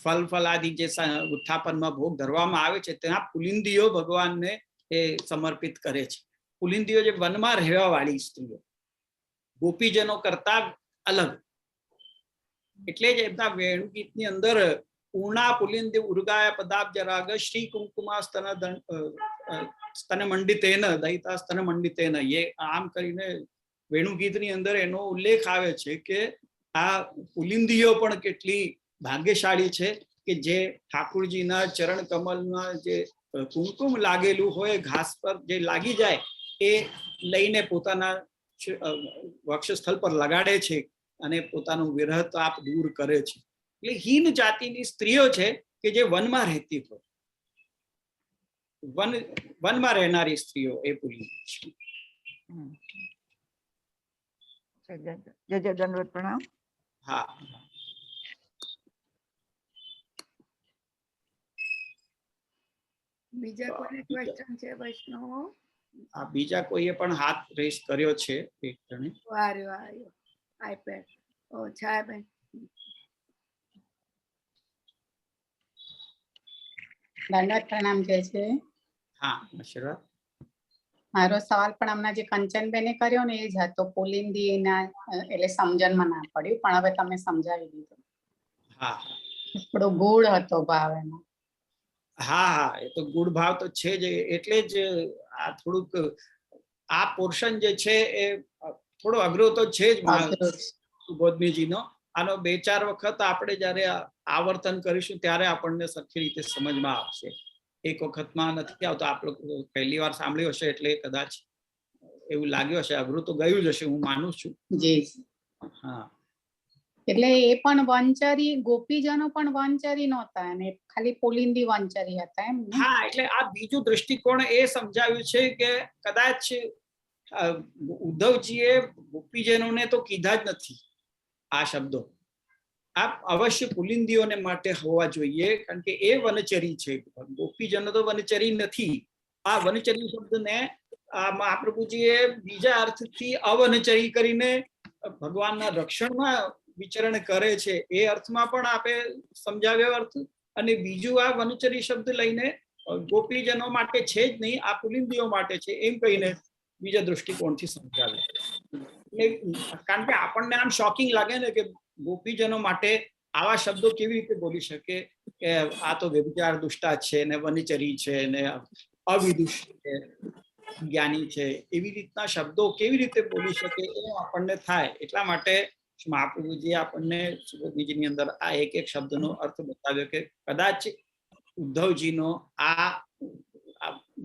ફલ ફલાદી જે ઉત્થાપનમાં ભોગ ધરવામાં આવે છે ત્યાં પુલિંદીઓ ભગવાનને એ સમર્પિત કરે છે. પુલિંદીઓ જે વનમાં રહેવા વાળી સ્ત્રીઓ, ગોપીજનો કરતા અલગ. એટલે જ એમના વેણુગીતની અંદર પૂર્ણા પુલિંદી ઉર્ગાય પદાબ્જ રાગ શ્રી કુંકુમા સ્તન મંડિતેન દયિતા સ્તન મંડિતેન, એ આમ કરીને વેણુગીતની અંદર એનો ઉલ્લેખ આવે છે કે આ પુલિંદીઓ પણ કેટલી ભાગ્યશાળી છે કે જે ઠાकुरજીના ચરણ કમલના જે કુમકુમ લાગેલું હોય ઘાસ પર જે લાગી જાય એ લઈને પોતાના વક્ષસ્થળ પર લગાડે છે અને પોતાનું વિરહ તાપ દૂર કરે છે. એટલે હીન જાતિની સ્ત્રીઓ છે કે જે વનમાં રહેતી હોય, વનમાં રહેનારી સ્ત્રીઓ એ પુલિંદી છે. જય જય દંડવત પ્રણામ. હા, બીજા કોઈ ક્વેશ્ચન છે વૈષ્ણવ? આ બીજા કોઈએ પણ હાથ રેસ કર્યો છે એક જણે. વાર્યો આયો આઈપેડ. ઓ છાયાબેન. દંડવત પ્રણામ કહે છે. હા, આશીર્વાદ. મારો સવાલ પણ હમણાં જે કંચનબેને કર્યો ને એ જ હતો, પુલિંદીના એટલે સમજણમાં ના પડ્યું, પણ હવે તમે સમજાવી દીધું. હા, થોડો ગૂઢ હતો ભાવ એનો. હા હા, એ તો ગુણ ભાવ તો છે જ, એટલે જ આ થોડુંક આ પોર્શન જે છે એ થોડો અઘરો તો છે જ ગોદમીજીનો. આનો 2-4 વખત આપણે જયારે આવર્તન કરીશું ત્યારે આપણને સરખી રીતે સમજમાં આવશે. એક વખતમાં નથી આવતો. આપ લોકો પહેલી વાર સાંભળ્યું હશે એટલે કદાચ એવું લાગ્યું હશે, અઘરું તો ગયું જ હશે, હું માનું છું. જી. હા, એટલે એ પણ વંચરી, ગોપીજનો પણ વંચરી નહોતા અને ખાલી પુલિંદી વંચરી હતા એમ ને? હા, એટલે આ બીજું દ્રષ્ટિકોણ એ સમજાવ્યું છે કે કદાચ ઉદ્ધવજીએ ગોપીજનોને તો કીધા જ નથી આ શબ્દો, આ અવશ્ય પુલિંદીઓને માટે હોવા જોઈએ, કારણ કે એ વનચરી છે. ગોપીજનો તો વનચરી નથી. આ વનચરી શબ્દને મહાપ્રભુજીએ બીજા અર્થથી અવનચરી કરીને ભગવાનના રક્ષણમાં વિચરણ કરે છે એ અર્થમાં પણ આપે સમજાવ્યો અર્થ, અને બીજું આ વનચરી શબ્દ લઈને ગોપીજનો માટે છે જ નહીં, આ પુલિંદીઓ માટે છે એમ કહીને બીજા દૃષ્ટિકોણથી સમજાવ્યું. કારણ કે આપણને આમ શોકિંગ લાગે ને કે ગોપીજનો માટે આવા શબ્દો કેવી રીતે બોલી શકે કે આ તો વ્યભિચાર દુષ્ટા છે ને વનચરી છે ને અવિદુષ છે. જ્ઞાની છે, એવી રીતના શબ્દો કેવી રીતે બોલી શકે એ આપણને થાય. એટલા માટે મહાપ્રભુજી આપણને સુબોધનીજીની અંદર આ એક એક શબ્દનો અર્થ બતાવ્યો કે કદાચ ઉદ્ધવજીનો આ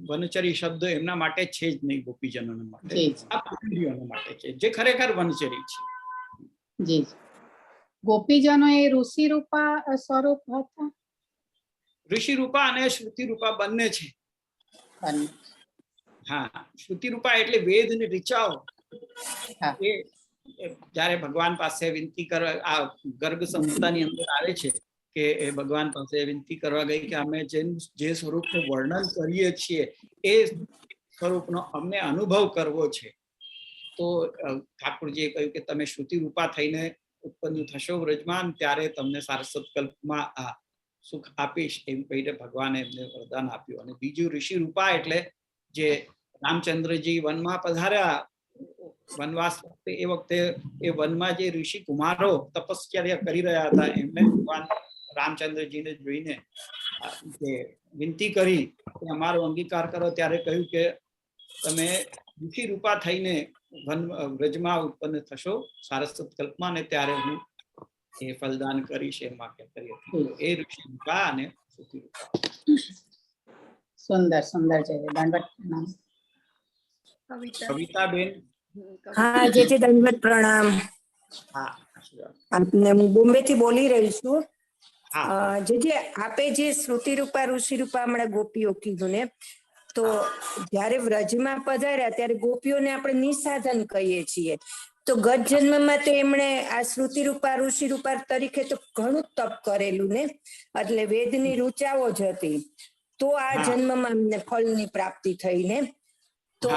વનચરી શબ્દ એમના માટે છે જ નહીં, ગોપીજનો માટે, આ પુત્રીઓ માટે છે, જે ખરેખર વનચરી છે. જી ગોપીજનો એ ઋષિ રૂપા સ્વરૂપ હતા. ઋષિ રૂપા અને શ્રુતિ રૂપા બંને છે. હા, શ્રુતિ રૂપા એટલે વેદ ને ઋચાઓ. એ જ્યારે ભગવાન પાસે વિનંતી કરવા આ ગર્ગ સંહિતાની અંદર આવે છે કે એ ભગવાન પાસે વિનંતી કરવા ગઈ કે અમે જે સ્વરૂપનું વર્ણન કરીએ છીએ એ સ્વરૂપનો અમને અનુભવ કરવો છે. તો ઠાકોરજીએ કહ્યું કે તમે શ્રુતિ રૂપા થઈને ઉત્પન્ન થશો વ્રજમાં, ત્યારે તમને સારસ્વત કલ્પમાં આ સુખ આપીશ એમ કહીને ભગવાને એમને વરદાન આપ્યું. અને બીજું ઋષિ રૂપા એટલે જે રામચંદ્રજી વનમાં પધાર્યા વનવાસ વખતે, એ વખતે એ વનમાં જે ઋષિ કુમારો તપશ્ચર્યા કરી રહ્યા હતા એમને ભગવાન રામચંદ્રજીને જોઈને જે વિનંતી કરી કે અમારો અંગીકાર કરો, ત્યારે કહ્યું કે તમે ઋષિ રૂપા થઈને વ્રજમાં ઉત્પન્ન થશો સારસ્વત કલ્પમાં, ને ત્યારે હું એ ફલદાન કરીશ એમ વાક્ય કરી હતી. એ ઋષિ રૂપા અને શ્રુતિ રૂપા. સુંદર સુંદર છે. દંડવત પ્રણામ. કવિતાબેન. હા, જે દંડવત પ્રણામ. હા, આપને હું બોમ્બે થી બોલી રહી છું. હા, જે આપે જે શ્રુતિ રૂપા ઋષિ રૂપા હમણાં ગોપીઓ કીધું ને, તો જયારે વ્રજમાં પધાર્યા ત્યારે ગોપીઓને આપણે નિસાધન કહીએ છીએ. તો ગત જન્મમાં તો એમણે આ શ્રુતિ રૂપા ઋષિ રૂપા તરીકે તો ઘણું તપ કરેલું ને, એટલે વેદની ઋચાઓ જ હતી. તો આ જન્મમાં અમને ફળની પ્રાપ્તિ થઈ ને. તો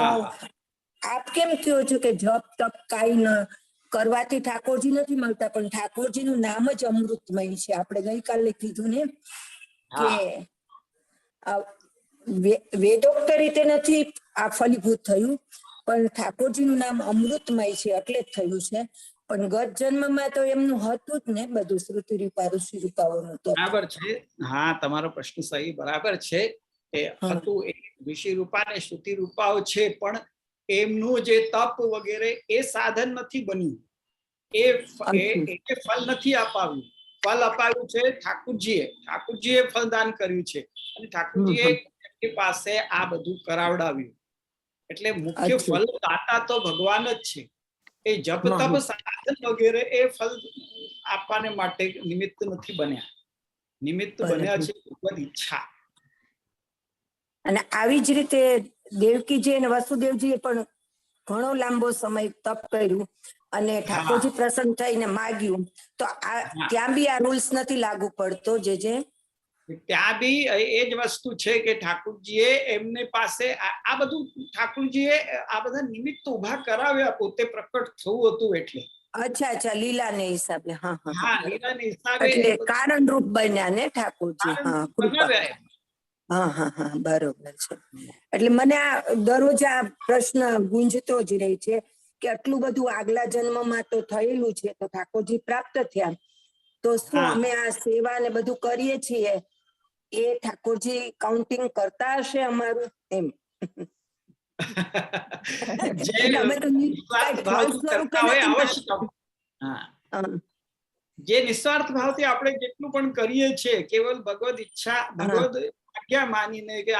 આપ કેમ કહો છો કે જપ તપ કાંઈ ન કરવાથી ઠાકોરજી નથી મળતા, પણ ઠાકોરજીનું નામ જ અમૃતમય છે. આપણે ગઈકાલે કીધું ને કે વેદોક્ત રીતે નથી આ ફલીભૂત થયું, પણ ઠાકોરજીનું નામ અમૃતમય છે એટલે જ થયું છે. પણ ગત જન્મમાં તો એમનું હતું જ ને બધું શ્રુતિ રૂપા ઋષિ રૂપાઓનું. તો બરાબર છે. હા, તમારો પ્રશ્ન સહી બરાબર છે. એ હતું એ ઋષિ રૂપા ને શ્રુતિ રૂપાઓ છે, પણ એમનું જે તપ વગેરે એ સાધન નથી બન્યું. એ ફળ નથી અપાવ્યું. ફળ અપાવ્યું છે ઠાકોરજીએ. ઠાકોરજીએ ફળદાન કર્યું છે અને ઠાકોરજીએ પાસે આ બધું કરાવડાવ્યું. એટલે મુખ્ય ફળ દાતા તો ભગવાન જ છે. એ જપ તપ સાધન વગેરે એ ફળ આપવાને માટે નિમિત્ત નથી બન્યા. નિમિત્ત બન્યા છે ભગવદ ઈચ્છા. અને આવી જ રીતે દેવકીજી અને વસુદેવજીએ પણ ઘણો લાંબો સમય તપ કર્યું અને ઠાકોરજી પ્રસન્ન થઈને માગ્યું. તો ત્યાં બી આ રૂલ્સ નથી લાગુ પડતો. જે ત્યાં બી એ જ વસ્તુ છે કે ઠાકોરજીએ એમની પાસે આ બધું ઠાકોરજીએ આ બધા નિમિત્ત ઉભા કરાવ્યા, પોતે પ્રકટ થવું હતું એટલે. અચ્છા, લીલાને હિસાબે. હા, લીલાને હિસાબે કારણ રૂપ બન્યા ને ઠાકોરજી. હા, બરોબર છે. એટલે મને આ દરરોજ આ પ્રશ્ન ગુંજતો જ રહે છે કે આટલું બધું આગલા જન્મમાં તો થયેલું છે, તો ઠાકોરજી પ્રાપ્ત થયા, તો શું અમે આ સેવા ને બધું કરીએ છીએ એ ઠાકોરજી કાઉન્ટિંગ કરતા હશે અમારું એમ? જે નિસ્વાર્થ ભાવથી આપણે જેટલું પણ કરીએ છીએ, કેવલ ભગવદ ઈચ્છા, ભગવદ આજ્ઞા માનીને કે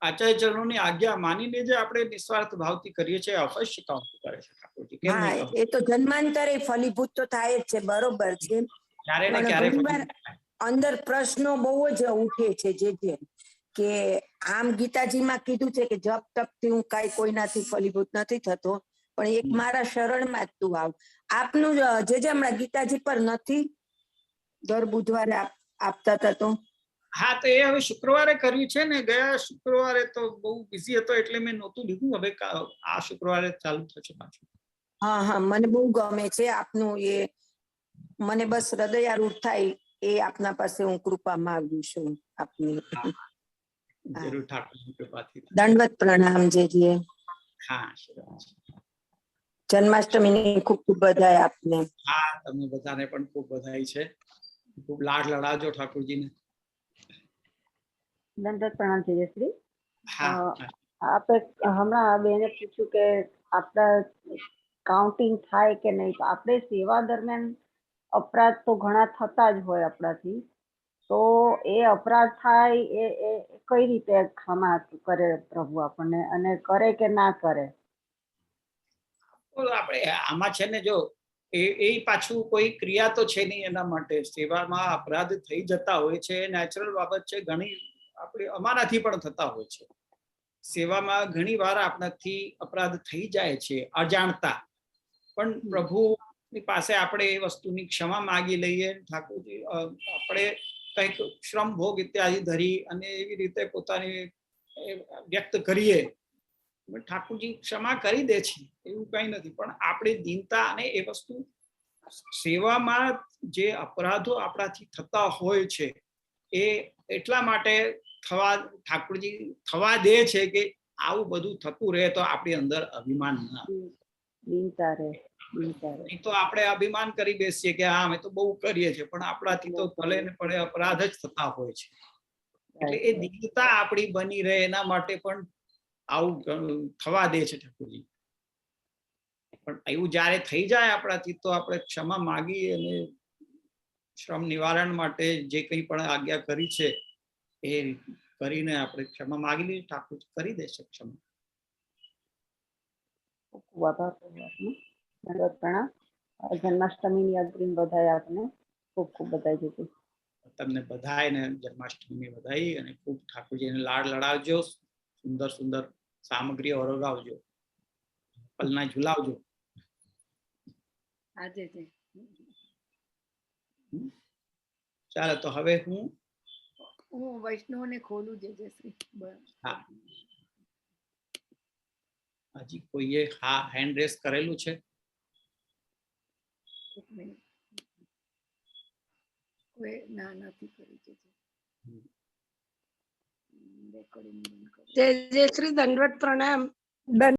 આચાર્ય ચરણોની આજ્ઞા માનીને જે આપણે નિસ્વાર્થ ભાવથી કરીએ છીએ, અવશ્ય કાઉન્ટ કરે છે ઠાકોરજી. હા, એ તો જન્માંતરે ફલીભૂત તો થાય જ છે, બરોબર છે. અંદર પ્રશ્નો બહુ જ ઉઠે છે. જે કે આમ ગીતાજીમાં કીધું છે કે જપ તપથી હું કાંઈ કોઈનાથી ફલીભૂત નથી થતો, પણ એક મારા શરણમાં જ તું આવ. આપનું જે હમણાં ગીતાજી પર નથી દર બુધવારે આપતા હતા તો? હા, તો એ હવે શુક્રવારે કર્યું છે ને. ગયા શુક્રવારે તો બહુ બિઝી હતો એટલે મેં નહોતું લીધું. હવે આ શુક્રવારે ચાલુ થશે પાછું. હા, મને બહુ ગમે છે આપનું. એ મને બસ હૃદયારૂઢ થાય એ આપના પાસે હું કૃપા માંગુ છું આપની. જરૂર, ઠાકોરની કૃપાથી. દંડવત પ્રણામ. જે હા, જન્માષ્ટમીની ખૂબ ખૂબ બધાઈ આપને. હા, તમને બધાને પણ ખૂબ બધાઈ છે. ખૂબ લાડ લડાજો ઠાકોરજીને. દંડવત પ્રણામ. જયશ્રી. હા, આપે હમણાં બેને પૂછ્યું કે આપણા કાઉન્ટિંગ થાય કે નહીં, તો આપણે સેવા દરમિયાન અપરાધ તો ઘણા થતા જ હોય આપણાથી, તો એ અપરાધ થાય એ કઈ રીતે ક્ષમા કરે પ્રભુ આપણને, અને કરે કે ના કરે? તો આપણે આમાં છે ને, જો એ પાછું કોઈ ક્રિયા તો છે નહીં એના માટે. સેવામાં અપરાધ થઈ જતા હોય છે, નેચરલ બાબત છે. ઘણી આપણે અમારાથી પણ થતા હોય છે. સેવામાં ઘણી વાર આપણાથી અપરાધ થઈ જાય છે અજાણતા, પણ પ્રભુની પાસે આપણે એ વસ્તુની ક્ષમા માગી લઈએ. ઠાકોરજી આપણે કંઈક શ્રમ ભોગ ઇત્યાદિ ધરી અને એવી રીતે પોતાની વ્યક્ત કરીએ, ઠાકોરજી ક્ષમા કરી દે છે, એવું કઈ નથી. પણ આપણે દીનતા અને એ વસ્તુ સેવામાં જે અપરાધો આપણાથી થતા હોય છે એ એટલા માટે ઠાકોરજી થવા દે છે કે આવું બધું થતું રહે તો આપણી અંદર અભિમાન ના, દીનતા રહે. નહીં તો આપણે અભિમાન કરી બેસીએ કે હા અમે તો બહુ કરીએ છીએ, પણ આપણાથી તો ભલે ને પડે અપરાધ જ થતા હોય છે. એટલે એ દીનતા આપણી બની રહે એના માટે પણ આવું થવા દે છે ઠાકોરજી. પણ એવું જયારે થઈ જાય આપણાથી, તો આપણે ક્ષમા માગી અને શ્રમ નિવારણ માટે જે કંઈ પણ આજ્ઞા કરી છે એ કરીને આપણે ક્ષમા માગી લઈએ, ઠાકોર કરી દેશે ક્ષમા. પ્રણામ. જન્માષ્ટમીની અગ્રિમ બધાય આપને ખૂબ ખૂબ બધાઈ દીધી. તમને બધાને જન્માષ્ટમીની વધાઈ, અને ખૂબ ઠાકોરજીને લાડ લડાવજો, સુંદર સુંદર સામગ્રી ઓરગાવજો, પલના ઝુલાવજો. આજે છે. ચાલો તો હવે હું વૈષ્ણવને ખોલું છે. જય શ્રી. હા, હજી કોઈએ હા હેન્ડ રેસ કરેલું છે? એક મિનિટ. કોઈ ના નથી કરી છે. રેકોર્ડિંગ બંધ કરો. જય શ્રી દંડવત પ્રણામ.